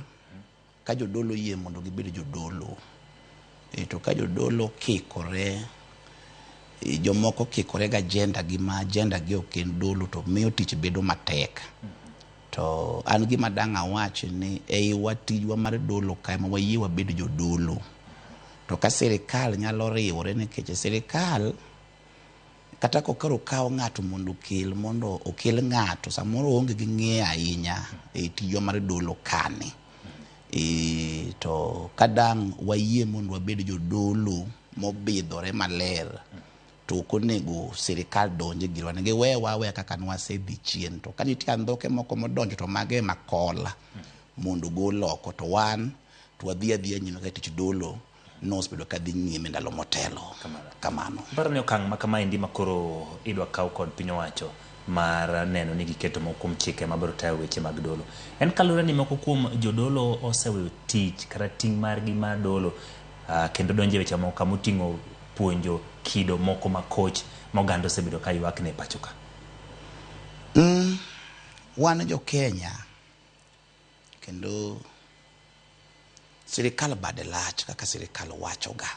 [SPEAKER 8] ka jodolo yie mondo gibed jodolo. To ka jodolo kikore, jomoko kikore ga agenda gi ok en dolo, to miyo tich bedo matek. To an gima dang' awach ni ei watijwa mar dolo ka ma wayie wabed jodolo. To ka sirikal nyalo riwore, nikech sirikal kata kokaro kawo ng'ato mondo okel ng'ato samoro onge gi ng'eyo ahinya e tijwa mar dolo kane. To kadang' wayie mondo wabed jodolo mobidhore maler, to konego sirikal donje girwa negi wewa kaka nwasedhi chien. To kanitie andhoke moko modonjo to mage makola mondo gol oko, to wan to wadhi adhiya nyime ka tich dolo nos bedo ka dhi nyime ndalo motelo. Kamano.
[SPEAKER 1] Paro ni okang' ma kama endi makoro idwa kaw kod piny owacho mar neno ni giketo moko kuom chike mabiro tayo weche mag dolo. En kalure ni moko kuom jodolo oseweyo tich kata ting' margi mar dolo, kendo donje weche moko kamoting'o puonjo kido moko ma coach mogando osebedo ka ywak ne pacho ka?
[SPEAKER 8] Wan jo Kenya kendo sirikal bade lach kaka sirikal wachoga.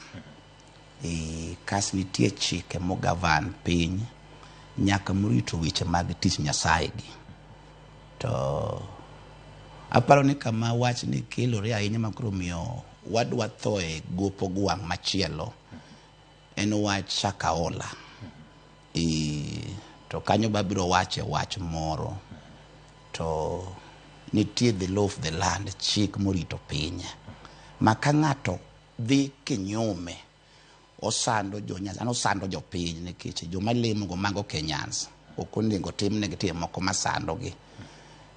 [SPEAKER 8] Kas nitie chike mogavan piny nyaka murito weche mag tich Nyasaye gi. To aparo ni kama wach ni kelore ahinya makoro miyo wadwa thoe gopo gwang' machielo en wach Shakahola. To kanyo babiro wache wach moro. To nitie the law of the land, chik morito piny. Maka ng'ato dhi kinyume osando jonyasan, osando jopiny nikech joma lemo go mago Kenyans. Ok onego timne gi tim moko masando gi.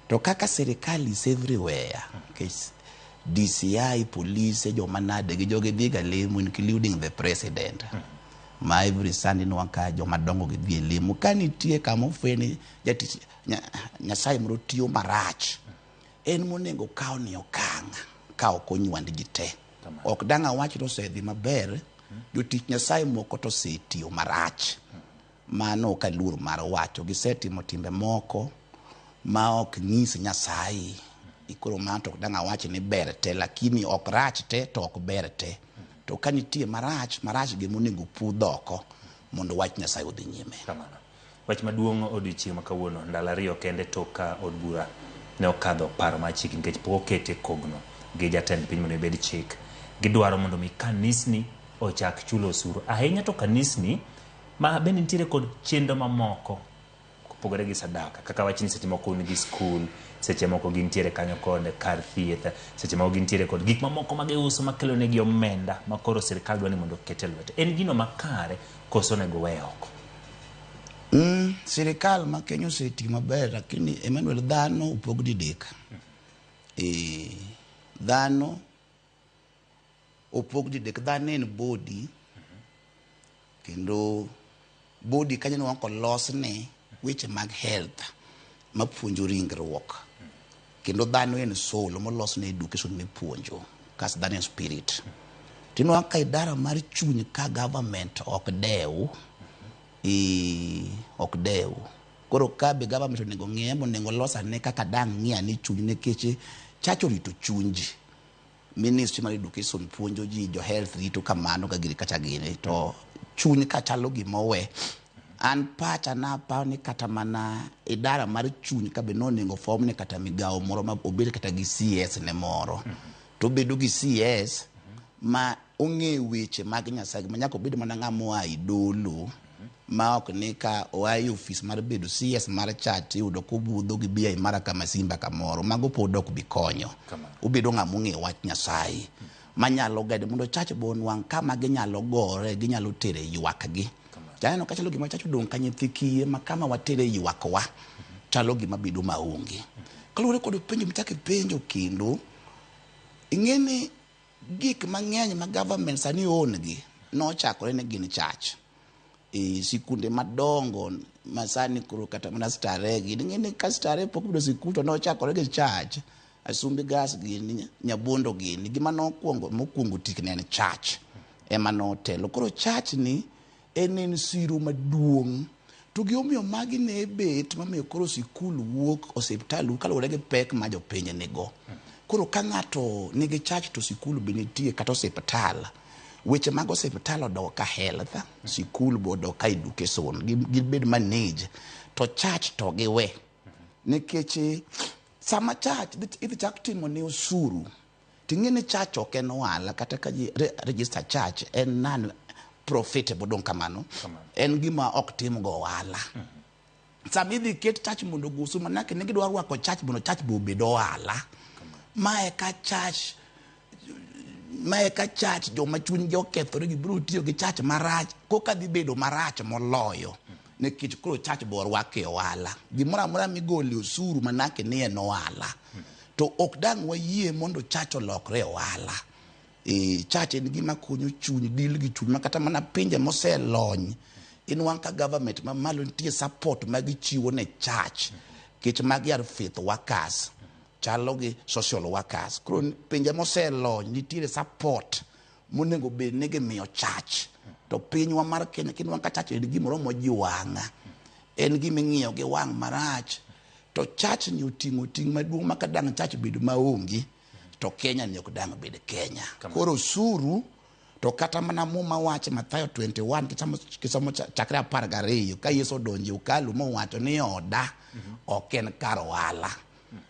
[SPEAKER 8] To kaka sirikal is everywhere, case DCI, police, joma nade gi jogi dhi ga lemo including the president. Ma every Sunday no ka joma dongo gi dhi lemo. Ka nitie kama ofweni jatich Nyasaye moro tiyo marach. En monego kaw ni okang' ka ok onywand ji te. Ok dang' awach to osedhi maber, jotich Nyasaye moko to osetiyo marach. Mano ok aluor mar wacho. Gisetimo timbe moko ma ok nyis Nyasaye. Ikoro man to dang' awach ni ber te, lakini ok rach te to ok ber te. To ka nitie marach gi monego pudh oko mondo wach Nyasaye odhi nyime.
[SPEAKER 1] Kamano. Wach maduong' odiochieng' ma kawuono ndalo ariyo kende toka od bura ne okadho paro mar chik nikech pok okete kogno gi jatend piny mondo obed chik. Gidwaro mondo mi kanisni ochak chulo osuru. Ahinya to kanisni ma bende nitiere kod chenro mamoko kopogore gi sadaka. Kaka wach ni seche moko nigi skul, seche moko gintiere kanyo kod kar thieth, seche moko gintiere kod gik mamoko ma giuso makelo negi omenda ma koro sirikal dwani mondo okete lwete. En gino makare koso nego we oko?
[SPEAKER 8] Sirikal ma Kenya osetimo maber, lakini Emmanuel, dhano opog didek. Dhano opog didek. Dhano en body, kendo body kanyo no wako losne weche mag health mapuonjo ringruok. Kendo dhano en soul molosne education mipuonjo. Kas dhano en spirit. Tino waka idara mar chuny ka government ok dew. Ok dew. Koro ka be government onego ng'e mondo losane kaka dang' ng'ia ni chuny nikech church orito chunji. Ministry mar education puonjo ji, jo health rito kamano ka giri kacha gini. To chuny ka chalo gimowe. An pacha na pa ni kata mana idara mar chuny ka be nonego form ne kata migawo moro ma obed kata gi CS ne moro. To bedo gi CS ma ong'e weche mag Nyasaye, ma nyaka obed mana ng'amo ai dolo. Ma ok ni ka oai office mar bedo CS mar chat yudo kubudho gi BI mara kama Simba kamoro. Mago pod ok bi konyo. Obedo ng'amo ng'e wach Nyasaye. Manyalo gade mondo chach bon wang' kama ginyalo gore, ginyalo tere ywak gi. Jano kachalo gima chach dong ka nyithi kiye ma kama watere ywak wa. Chalo gima bedo maonge. Kalure kod penjo mchake penjo kendo. Ing'eni gik mang'eny ma government sani ongi no chakore ne gin chach. Sikunde madongo masani kuro kata mana stare gini ngene ka stare pok bido sikuto no chakore gi church. Asumbi gas gini Nyabondo gini gima no mokwongo tik ne en church ema no telo. Koro church ni en siro maduong'. To giomiyo magi ne bet mamiyo koro sikul wuok osiptal kaluwore gi pek ma jopiny nigo. Koro ka ng'ato nigi church to sikul be nitie kata osiptal. Weche mag osiptal odok ka health, sikul bo odok ka education, gibed manage, to church to giwe. Nikech sama church idhi chak timo ne osuru, ting'eni church ok en ohala kata ka register church en non-profitable dong kamano, en gima ok tim go ohala. Sama idhi ket church mondo ogusu manake ne gidwa rwako church mondo church bo obed ohala. Mae ka church joma chuny gi okethore gibiro tiyo gi church marach koka dhi bedo marach moloyo nikech koro church bo rwake ohala. Gimoro amora migole osuru manake ni en ohala. To ok dang' wayie mondo church olokre ohala. Church en gima konyo chuny, dil gi chuny makata mana pinje moselony. In wang' ka government ma malo nitie support ma gichiwo ne church. Kech mag yar faith workers. Chalo gi social workers. Koro pinje moselony nitiere support monego bed ni gimiyo chach to pinywa mar Kenya kinwa ka chach en gimoro mojiwang'a en giming'iyo gi wang' marach to chach ni oting'o ting' maduong' ma kadang' chach bedo maonge to Kenya ni ok dang' bed Kenya. Koro osuru to kata mana muma wache Mathayo 21 kisomo chakre 12 ka Yesu donjo kalu mowacho ni oda ok en kar ohala.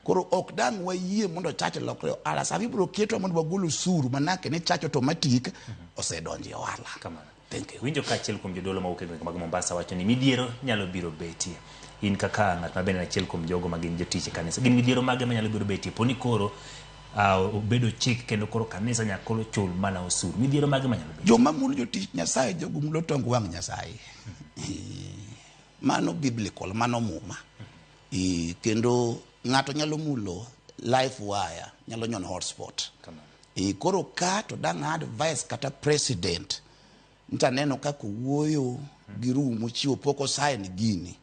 [SPEAKER 8] Koro ok dang' wayie mondo chach lokre ohala. Sami biro keto mondo wagol osuru manake ni chach automatic osedonjo e ohala.
[SPEAKER 1] Kamano. Thank you. Winjo ka achiel kuom jodolo mawuok e gwenge mag Mombasa wacho ni midhiero nyalo biro betie. In kaka ng'at ma bende achiel kuom jogo ma gin jotich e kanisa. Gin midhiero mage manyalo biro betie poni koro obedo chik kendo koro kanisa nyakolo chul mana osuru. Midhiero mage manyalo betie.
[SPEAKER 8] Joma mulo jotich Nyasaye jogo mulo tong wang' Nyasaye. Mano biblical, mano muma. Kendo ng'ato nyalo mulo life wire, nyalo nyono hotspot. Koro ka to dang' advice kata president nita neno kako wuoyo gi rumo chiwo poko sign gini.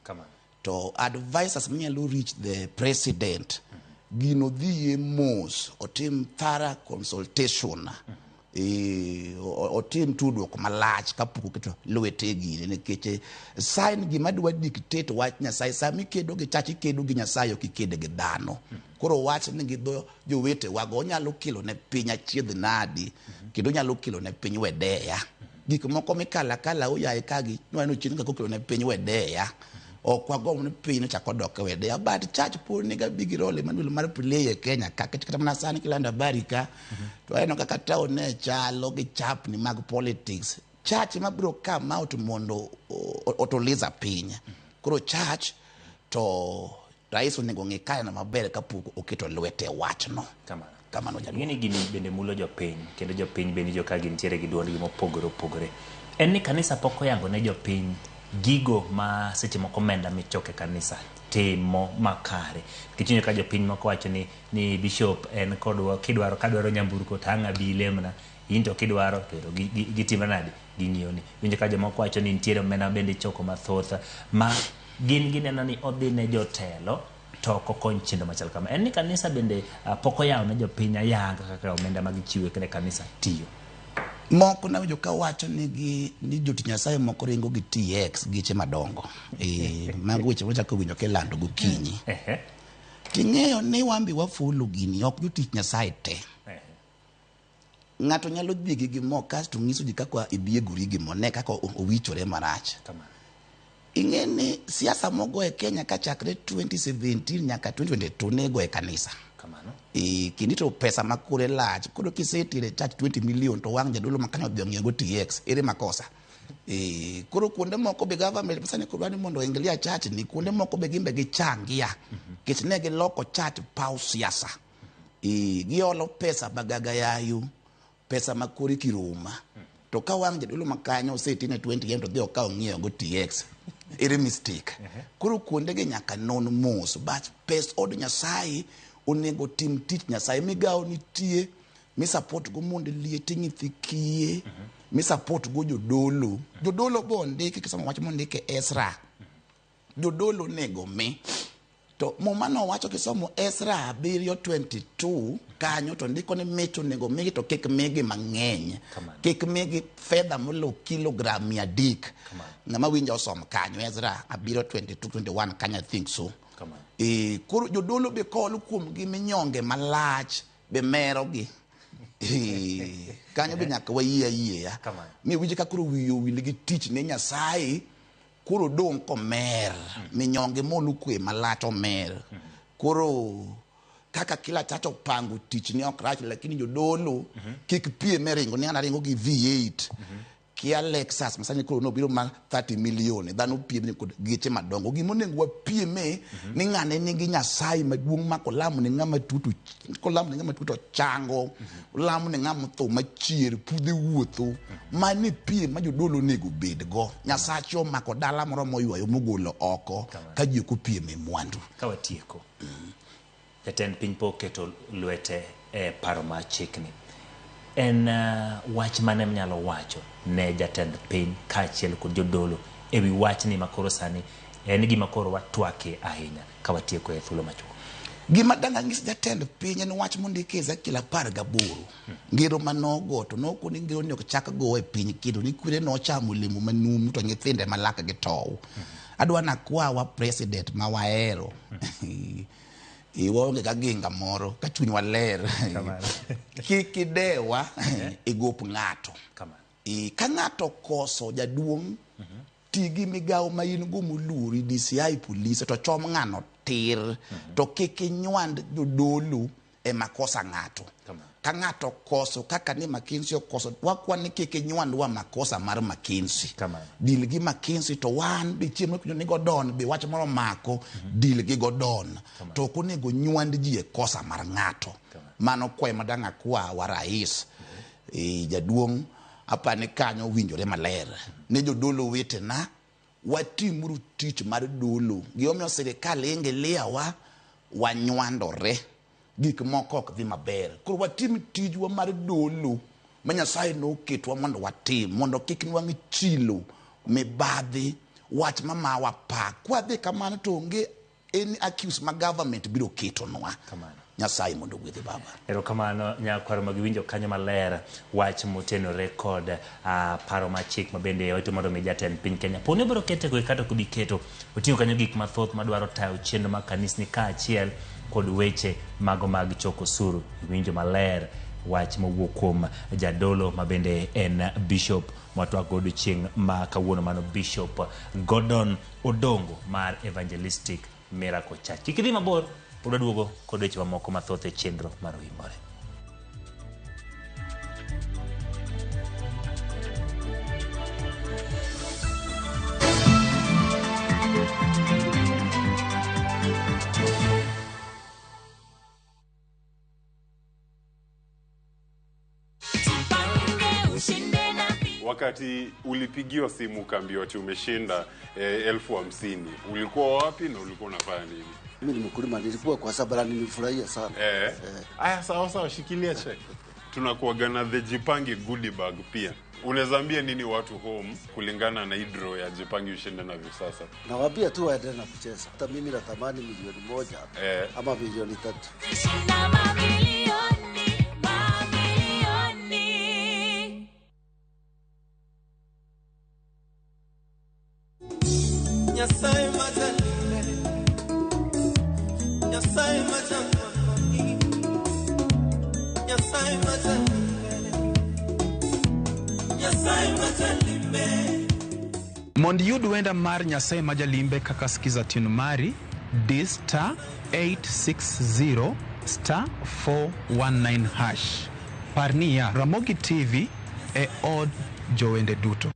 [SPEAKER 8] To advisors manyalo reach the president gino dhiye mos otim thorough consultation otim tudruok malach kapok keto lwete gini nikech sign gima dwa dictate wach Nyasaye sami kedo gi chach kedo gi Nyasaye ok ikede gi dhano. Koro wach ni gidho jowete wago nyalo kelo ne piny achiedh nadi kendo nyalo kelo ne piny wedeya. Gik moko mikala kala oyaye kagi nwano chini kako kelo ne piny wedeya. Ok wagom ni piny chako dok wedeya but church pur niga big role manuel mar play e Kenya ka kata mana sani kilanda barika to ayno kaka town ne chalo gi chapni mag politics. Church mabiro come out mondo otoliza piny. Koro church to rais onego ng'e kae na maber kapok oketo lwete wachno. Kamano jaduong'.
[SPEAKER 1] Ng'eni gini bende mulo jopiny kendo jopiny bende joka gintiere gi duondgi mopogore opogore. En ni kanisa pok oyango ne jopiny gigo ma seche moko menda michoke kanisa timo makare. Kichunyo ka jopiny moko wacho ni bishop en kodwa kidwaro kadwaro nyamburko tanga bilemna into kidwaro to gitima nadi ging'ioni. Winjo ka jomoko wacho ni nitiere omena bende choko mathoth ma gin gineno ni odhi ne jotelo to kokony chendo machal kama. En ni kanisa bende pok oyawo ne jopiny ayanga kaka omenda magichiwo ne kanisa tiyo.
[SPEAKER 8] Moko na winjo ka wacho ni jotich Nyasaye moko ringo gi TX giche madongo. Mago weche wachako winjo kelando gokinyi. Ting'eyo ni wambi wafulo gini ok jotich Nyasaye te. Ng'ato nyalo dhi gi gimo kasto ng'iso ji kaka ibieguri gimo ne kaka owichore marach. Ing'eni siasa mogo e Kenya ka chakre 2017 nyaka 2022 nego e kanisa. Kinito pesa makure lach koro kisetire church 20 million to wang' jadolo makanyo dhi ng'iego TX ere makosa. Koro kuonde moko be government pesa ne kodwani mondo ingilia church ni kuonde moko be gimbe gichangia kech ne gi loko church pau siasa. Giolo pesa bagaga yayu pesa makuri kiruma to ka wang' jadolo makanyo osetine 20 yen to dhi okawo ng'iego TX ere mistake. Koro kuonde ge nyaka non mos but pes od Nyasaye onego tim tich Nyasaye migao nitie mi support go monde liete nyithi kiye mi support go jodolo bonde kisomo wach mondike Ezra jodolo nego mi to momano wacho kisomo Ezra 7:22 kanyo to ndiko ni mecho nego mi to kik migi mang'eny kik migi fedha molo kilogram 300 ng'ama winjo osom kanyo Ezra 7:22-21 kanyo I think so. Koro jodolo be kolo kuom gi minyonge malach be mero gi kanyo be nyaka wayie ya mi winje ka koro wiyo wili gi tich ne Nyasaye koro dong komer minyonge molu kwe malach omer koro kaka kila chacho pango tich ni okrach lakini jodolo kik pie meringo ni anaringo gi V8 kia Lexus masani koro no biro ma 30 million dhano piem ni kod geche madongo gimonengo wapieme ni ng'ane nigi Nyasaye maduong' ma kolamu ni ng'ama tutu kolamu ni ng'ama tuto chango kolamu ni ng'ama tho machier pudhe wuotho mani piem ma jodolo nego bedgo Nyasache omako dala moro moywayo mogolo oko ka ji ok opieme mwandu
[SPEAKER 1] ka watieko. Jatend piny pok keto lwete e paro ma chikni en wach mane mnyalo wacho ne jatend piny kaachiel kod jodolo ewi wach ni makoro sani en gima koro watwake ahinya ka watieko e thuolo machuok.
[SPEAKER 8] Gima danga ngis jatend piny en wach mondikeza kila par gaboro. Ngiro manogo to noko ni ngiro nyok chaka go e piny kido ni kwire no chamo limo manum to nyithinde malaka gi tow. Adwa na kwa wa president ma waero. Iwonge kaginga moro ka chuny waler. Kikidewa igop ngato. Ka ngato koso jaduong tigi migao ma in go muluri DCI police to chom ngano tir to kikinywand jodolo e makosa ngato. Ka ngato koso kaka ni McKinsey koso wakwani kikinywand wa makosa mar McKinsey. Dil gi McKinsey to wan bi chiemo kunyo ni godon bi wach moro mako dil gi godon to kunego nywand ji e kosa mar ngato. Mano kwe madanga kwa wa rais jaduong apane kanyo winjore maler ne jodolo wetena watimuru tich mar dolo giomiyo sirikal ingeliawa wanywandore gik moko ok dhi maber koro watim tijwa mar dolo ma Nyasaye noketwa mondo watim mondo kik nwang' chilo mibadhi wach mamawa pa kwadhi kamano to onge any accuse ma government biro ketonwa. Nyasaye mondo gwedhi baba.
[SPEAKER 1] Erokamano nyakwaro magiwinjo kanyo maler wach motenore kod paro ma chik mabende oito mondo mi jatend piny Kenya. Pone biro kete go kato kubi keto otingo kanyo gik mathoth madwaro tayo chenro ma kanisni ka achiel kod weche mago mag choko osuru. Winjo maler wach mowuok kuom jadolo mabende en Bishop mwatwa godo chieng' ma kawuono mano Bishop Gordon Odongo mar Evangelistic Miracle Church. Kikidhi mabor udaduogo kod weche mamoko mathoth e chenro mar Oimore.
[SPEAKER 10] Wakati ulipigiwa simu kaambiwa ati umeshinda 50,000 ulikuwa wapi na ulikuwa unafanya nini?
[SPEAKER 11] Mimi ni mkulima, nilikuwa kwa sababu nilifurahia sana.
[SPEAKER 10] Aya sawa shikilia check. Tunakuaga na the Jipange goodie bag pia. Unazaambia nini watu home kulingana na hidro ya Jipange ushinde na visasa?
[SPEAKER 11] Nawaambia tu waendelee na kucheza. Hata mimi natamani milioni 1 ama milioni 3.
[SPEAKER 12] Nyasaye mazalime, Nyasaye mazalime, Nyasaye mazalime, Nyasaye mazalime.
[SPEAKER 13] Mondo yud wenda mar Nyasaye majalimbe kaka sikiza tune mari D*860 *419#. Parnia Ramogi TV e od jowende duto.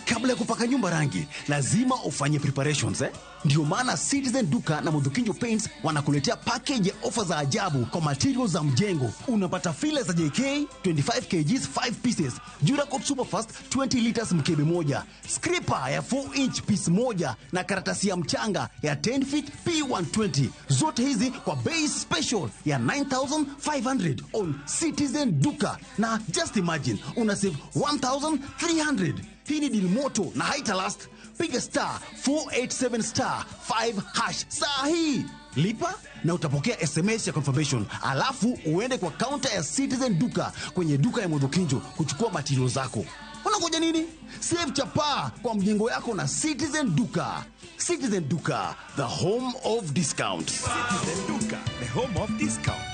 [SPEAKER 14] Kabla ya kupaka nyumba rangi, lazima ufanye preparations Ndio maana Citizen Duka na Mudhukinjo Paints wanakuletea package ya ofa za ajabu kwa materials za mjengo. Unapata file za JK 25 kgs 5 pieces, Duracoat Superfast 20 liters mkebe moja, scraper ya 4 inch piece moja na karatasi ya mchanga ya 10 feet P120. Zote hizi kwa bei special ya 9,500 on Citizen Duka. Na just imagine, una save 1,300. Hii ni deal moto na haita last. Piga star 487*5# saa hii. Lipa na utapokea SMS ya confirmation. Alafu uende kwa counter ya Citizen Duka kwenye duka ya Mudhukinjo kuchukua material zako. Unangoja nini? Save chapa kwa mjengo yako na Citizen Duka. Citizen Duka, the home of discount.
[SPEAKER 15] Citizen Duka, the home of discounts.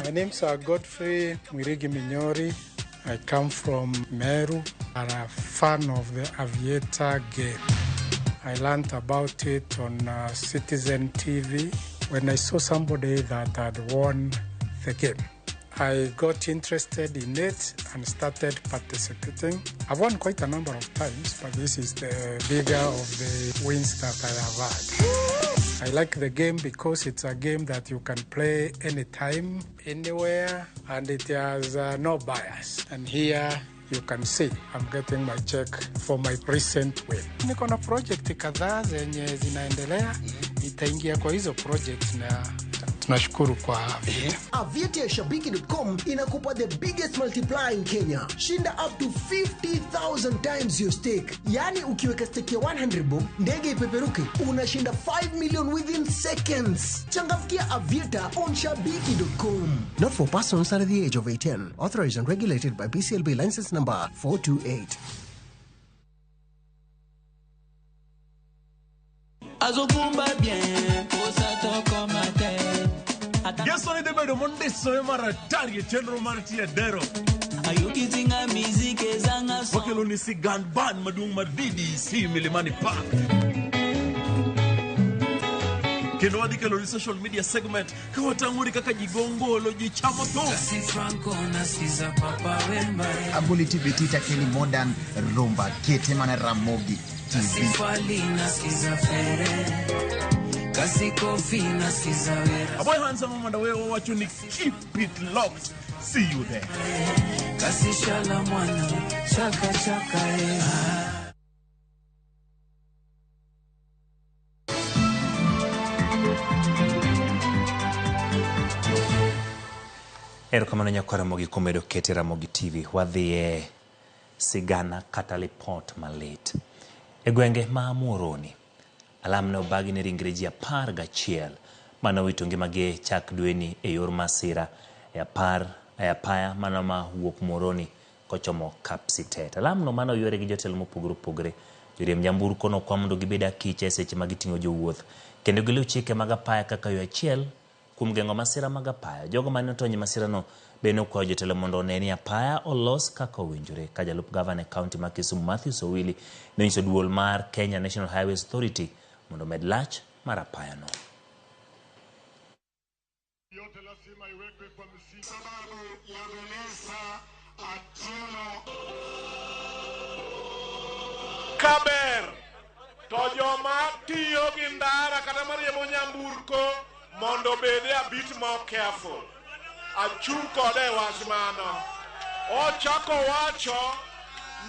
[SPEAKER 9] My name's Godfrey Mwirigi Minyori. I come from Meru. I'm a fan of the Aviator game. I learned about it on Citizen TV when I saw somebody that had won the game. I got interested in it and started participating. I've won quite a number of times, but this is the bigger of the wins that I have had. I like the game because it's a game that you can play anytime, anywhere, and it has no bias. And here you can see I'm getting my check for my recent win. Niko na project kadhaa zenye zinaendelea. Nitaingia kwa hizo project na tunashukuru kwa Aviator.
[SPEAKER 16] Aviator ya Shabiki.com inakupa the biggest multiplier in Kenya. Shinda up to 50,000 times your stake. Yani ukiweka stake ya 100 bob, ndege ipeperuke, unashinda 5 million within seconds. Changamkia Aviator on Shabiki.com. Not for persons under the age of 18. Authorized and regulated by BCLB license number 428.
[SPEAKER 12] Azogumba bien, posato komate.
[SPEAKER 15] Yeso ne debe do monde so mara target general marti adero.
[SPEAKER 12] Ayuki zinga mizike zanga so.
[SPEAKER 15] Wakelo ni si ganban madung madidi si Milimani Park. Kendo wadi kelo ni social media segment kwa tanguri kaka jigongolo jichamo to.
[SPEAKER 12] Kasi Franco na siza papa wemba.
[SPEAKER 17] Abuli tibitita keli modern rumba kete mana Ramogi.
[SPEAKER 12] Kasi fali na siza fere. Kasi kofi na siza vera.
[SPEAKER 15] Aboy handsome manda wewe wacho ni keep it locked. See you there.
[SPEAKER 12] Kasi shala mwana chaka chaka
[SPEAKER 1] Erokamano nyakwara Mogi komedo kete Ramogi TV wadhie sigana kata report malit. Egwenge ma Muhoroni alamno bagi ne ringre ji 11 manowito ngimagi chak dweni e yor masira e apaya mano ma wuok Muhoroni kochomo Kapsitet. Alamno mano yore gi jotelo mopogore opogore. Joriemb nyamburko no kwamondo gibeda kiche seche magiting'o jowuoth kendo giluwo chike mag apaya kaka yo achiel kuom geng'o masira mag apaya. Jogo mane otony masira no bende okwayo jotelo mondo one ni apaya olos kaka owinjore. Ka jalup gavana e kaunti ma Kisumu Matthews Owili nonyiso duol mar Kenya National Highways Authority mondo med lach mar apaya no.
[SPEAKER 18] Kaber to joma tiyo gi ndara kata mariembo nyamburko mondo bede a bit more careful. Achung' kode wach mano. Ochako wacho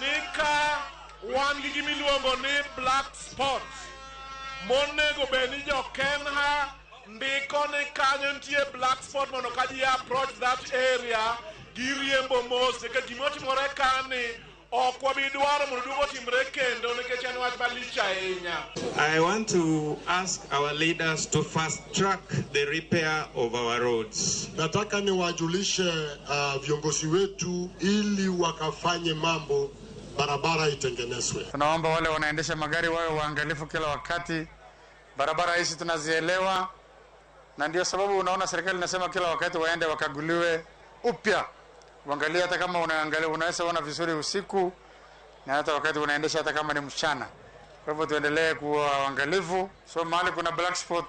[SPEAKER 18] ni ka wan gi gimiluongo ni black spots monego bed ni jokenha ndiko ni kanyo nitie black spot mondo ka ji approach that area giriembo mos nikech gimotimore kani
[SPEAKER 19] I want to ask our leaders to fast track the repair of our roads.
[SPEAKER 20] Nataka niwajulishe viongozi wetu ili wakafanye mambo barabara itengenezwe.
[SPEAKER 9] Tunaomba wale wanaendesha magari wawe waangalifu kila wakati. Barabara hizi tunazielewa na ndio sababu unaona serikali inasema kila wakati waende wakaguliwe upya. Uangalie hata kama unaangalia unaweza ona vizuri usiku na hata wakati unaendesha hata kama ni mchana. Kwa hivyo tuendelee kuwa waangalifu. So mahali kuna black spot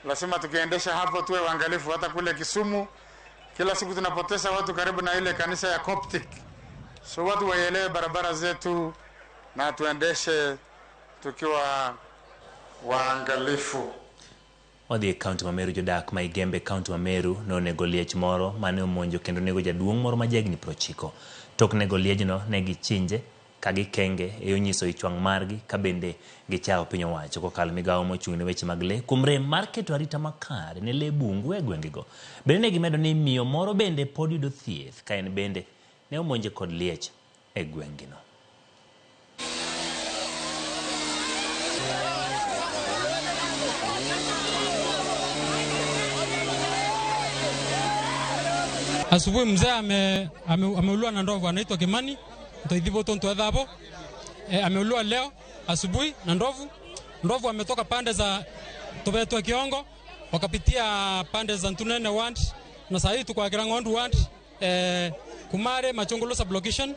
[SPEAKER 9] lazima tukiendesha hapo tuwe waangalifu. Hata kule Kisumu kila siku tunapoteza watu karibu na ile kanisa ya Coptic. So watu waelewe barabara zetu na tuendeshe tukiwa waangalifu.
[SPEAKER 1] Wadhi kaunti ma Meru jodak ma Igembe kaunti ma Meru nonego liech moro mane omonjo kendo nego jaduong' moro majegni 90. Tok nego liejno ne gichinje ka gikenge e onyiso ichwang' margi ka bende gichao piny owacho kokalo migawo mochung' ne weche mag le kuom rem mar keto arita makare ne le bungu e gwengego. Bende ne gimedo ni miyo moro bende pod yudo thieth ka en bende ne omonje kod liech e gwengino.
[SPEAKER 21] Asubuhi mzee ameuliwa na ndovu anaitwa Kimani Ntoithibo Tonto Edhabo. Ameuliwa leo asubuhi na ndovu. Ndovu ametoka pande za Tobeto Kiongo wakapitia pande za Ntunene Ward na sasa hivi tuko Kirangondu Ward Kumare Machongolo sublocation.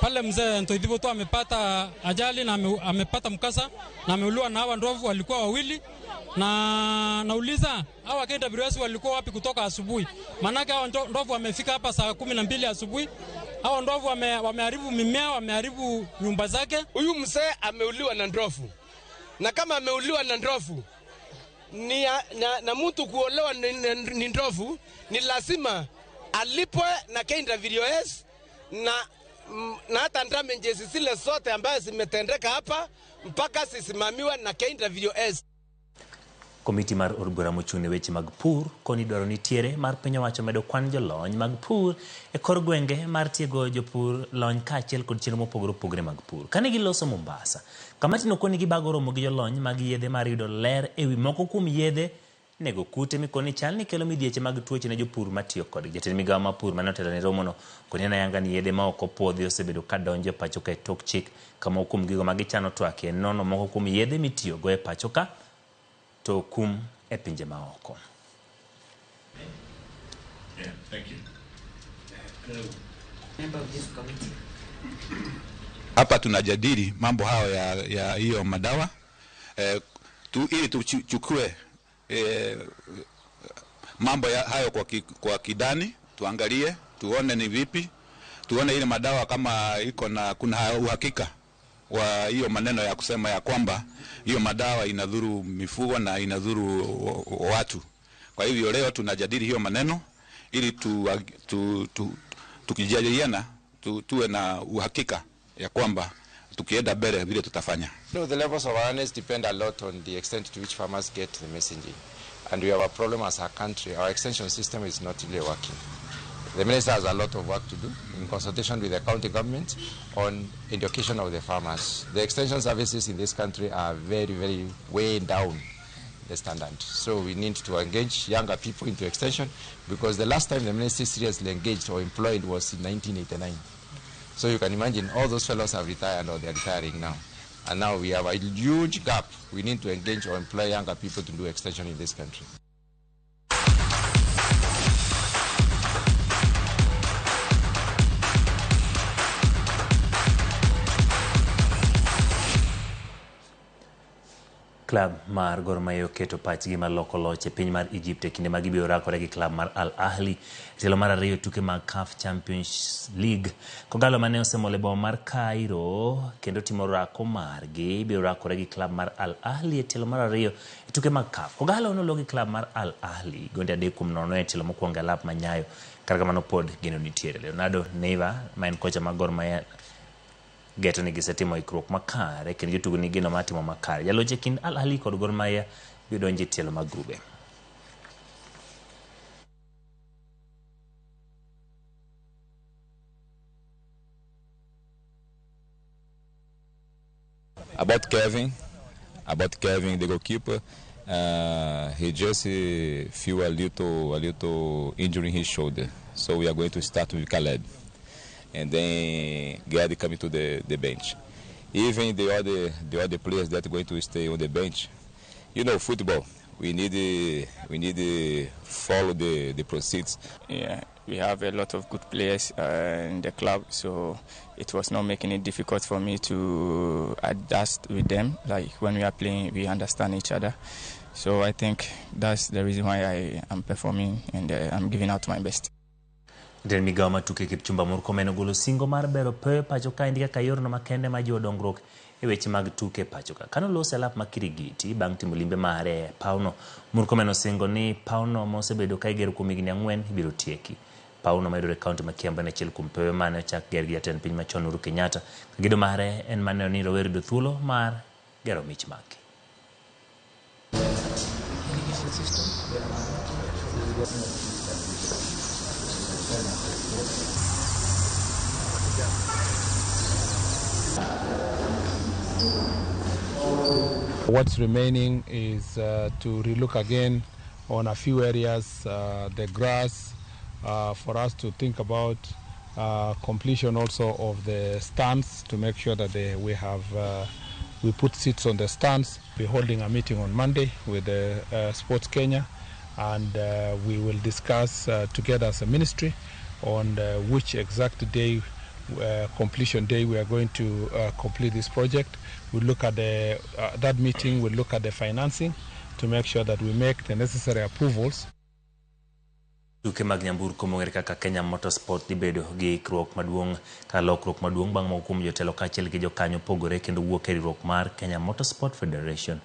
[SPEAKER 21] Pale mzee Ntoithibo to amepata ajali na amepata mkasa na ameuliwa na hawa ndovu walikuwa wawili. Na nauliza hawa KWS walikuwa wapi kutoka asubuhi? Manake hawa ndovu wamefika hapa saa 12 asubuhi. Hawa ndovu wameharibu mimea, wameharibu nyumba zake. Huyu mzee ameuliwa na ndovu. Na kama ameuliwa na ndovu na mtu kuolewa ni ndovu, ni lazima alipwe na KWS na hata damages zile zote ambazo zimetendeka hapa mpaka zisimamiwe na KWS.
[SPEAKER 1] Komiti mar od bura mochung' ne weche mag pur koni dwaro nitiere mar piny owacho medo kwan jolony mag pur e kor gwenge mar tiego jopur lony kaachiel kod chenro mopogore opogore mag pur. Kane giloso Mombasa, kamatino koni gibago romo gi jolony mag yedhe mar yudo ler ewi moko kuom yedhe nego kute mikoni chal ni kelo midhieche mag tuoche ne jopur matiyo kodgi. Jatend migawo mar pur mane otelo ne romono koni ayanga ni yedhe ma ok opuodhi osebedo ka donjo pacho ka tok chik kama kuom gigo ma gichano twak e nono moko kuom yedhe mitiyogo e pacho ka to kum e pinje maoko.
[SPEAKER 2] Yeah, thank you.
[SPEAKER 12] Member of this committee.
[SPEAKER 6] Hapa tunajadili mambo hayo ya hiyo madawa ili tuchukue mambo hayo kwa kidani, tuangalie, tuone ni vipi, tuone ile madawa kama iko na kuna uhakika wa hiyo maneno ya kusema ya kwamba hiyo madawa inadhuru mifugo na inadhuru watu. Kwa hivyo leo tunajadili hiyo maneno ili tukijadiliana tuwe na uhakika ya kwamba tukienda mbele vile tutafanya.
[SPEAKER 22] No, the levels of awareness depend a lot on the extent to which farmers get the messaging. And we have a problem as a country. Our extension system is not really working. The minister has a lot of work to do in consultation with the county government on education of the farmers. The extension services in this country are very, very way down the standard. So we need to engage younger people into extension because the last time the ministry seriously engaged or employed was in 1989. So you can imagine all those fellows have retired or they're retiring now. And now we have a huge gap. We need to engage or employ younger people to do extension in this country.
[SPEAKER 1] Club mar Gor Mahia oketo pachgi mar loko loch e piny mar Egypt e kinde ma gibiro rakore gi club mar Al Ahly telo mar ariyo tuke mag CAF Champions League. Kogalo mane osemole boma mar Cairo kendo timo rako margi biro rakore gi club mar Al Ahly e telo mar ariyo e tuke mag CAF. Kogalo nologi club mar Al Ahly gonde 3-0 e telo mokwongo alap manyayo kar kamano pod geno nitiere. Leonardo Neiva ma en kocha mar Gor Mahia geto ni gisetimo ikruok makare kendo jotugo ni geno matimo makare. Jaloche kind Al Ahly kod Gor Mahia bidonje tielo mag grube.
[SPEAKER 23] About Kevin, the goalkeeper, he just feel a little injury in his shoulder. So we are going to start with Khaled. And then Gadi coming to the bench. Even the other players that are going to stay on the bench, you know, football. We need to follow the proceeds.
[SPEAKER 24] Yeah, we have a lot of good players in the club, so it was not making it difficult for me to adjust with them. Like when we are playing, we understand each other. So I think that's the reason why I am performing and I'm giving out my best.
[SPEAKER 1] Den migawo matuke Kipchumba Murkomen ogolo singo mar bero pe pacho ka indika ka yorno makende ma jiwo dongruok e weche mag tuke pacho ka. Kano lose alap ma Kirigiti bang' timo limbe mare pauno, Murkomen osingo ni pauno mosebedo ka igero kuom higni 4 ibiro tieki. Pauno mayudore kaunti ma Kiambu en achiel kuom pewe mane ochak ger gi jatend piny machon Uhuru Kenyatta. Gedo mare en mane ni rowere yudo thuolo mar gero mich maki.
[SPEAKER 9] What's remaining is to relook again on a few areas, the grass, for us to think about completion also of the stands to make sure that we put seats on the stands. We're holding a meeting on Monday with the Sports Kenya, and we will discuss together as a ministry on which exact day, completion day, we are going to complete this project. We'll look at that meeting, we'll look at the financing to make sure that we make the necessary approvals.
[SPEAKER 1] Tuke mag nyamburko mong'ere kaka Kenya Motorsport dhi bedo gi ikruok maduong' ka lokruok maduong' bang' moko kuom jotelo kaachiel gi jokanyo pogore kendo wuok e riwruok mar Kenya Motorsport Federation.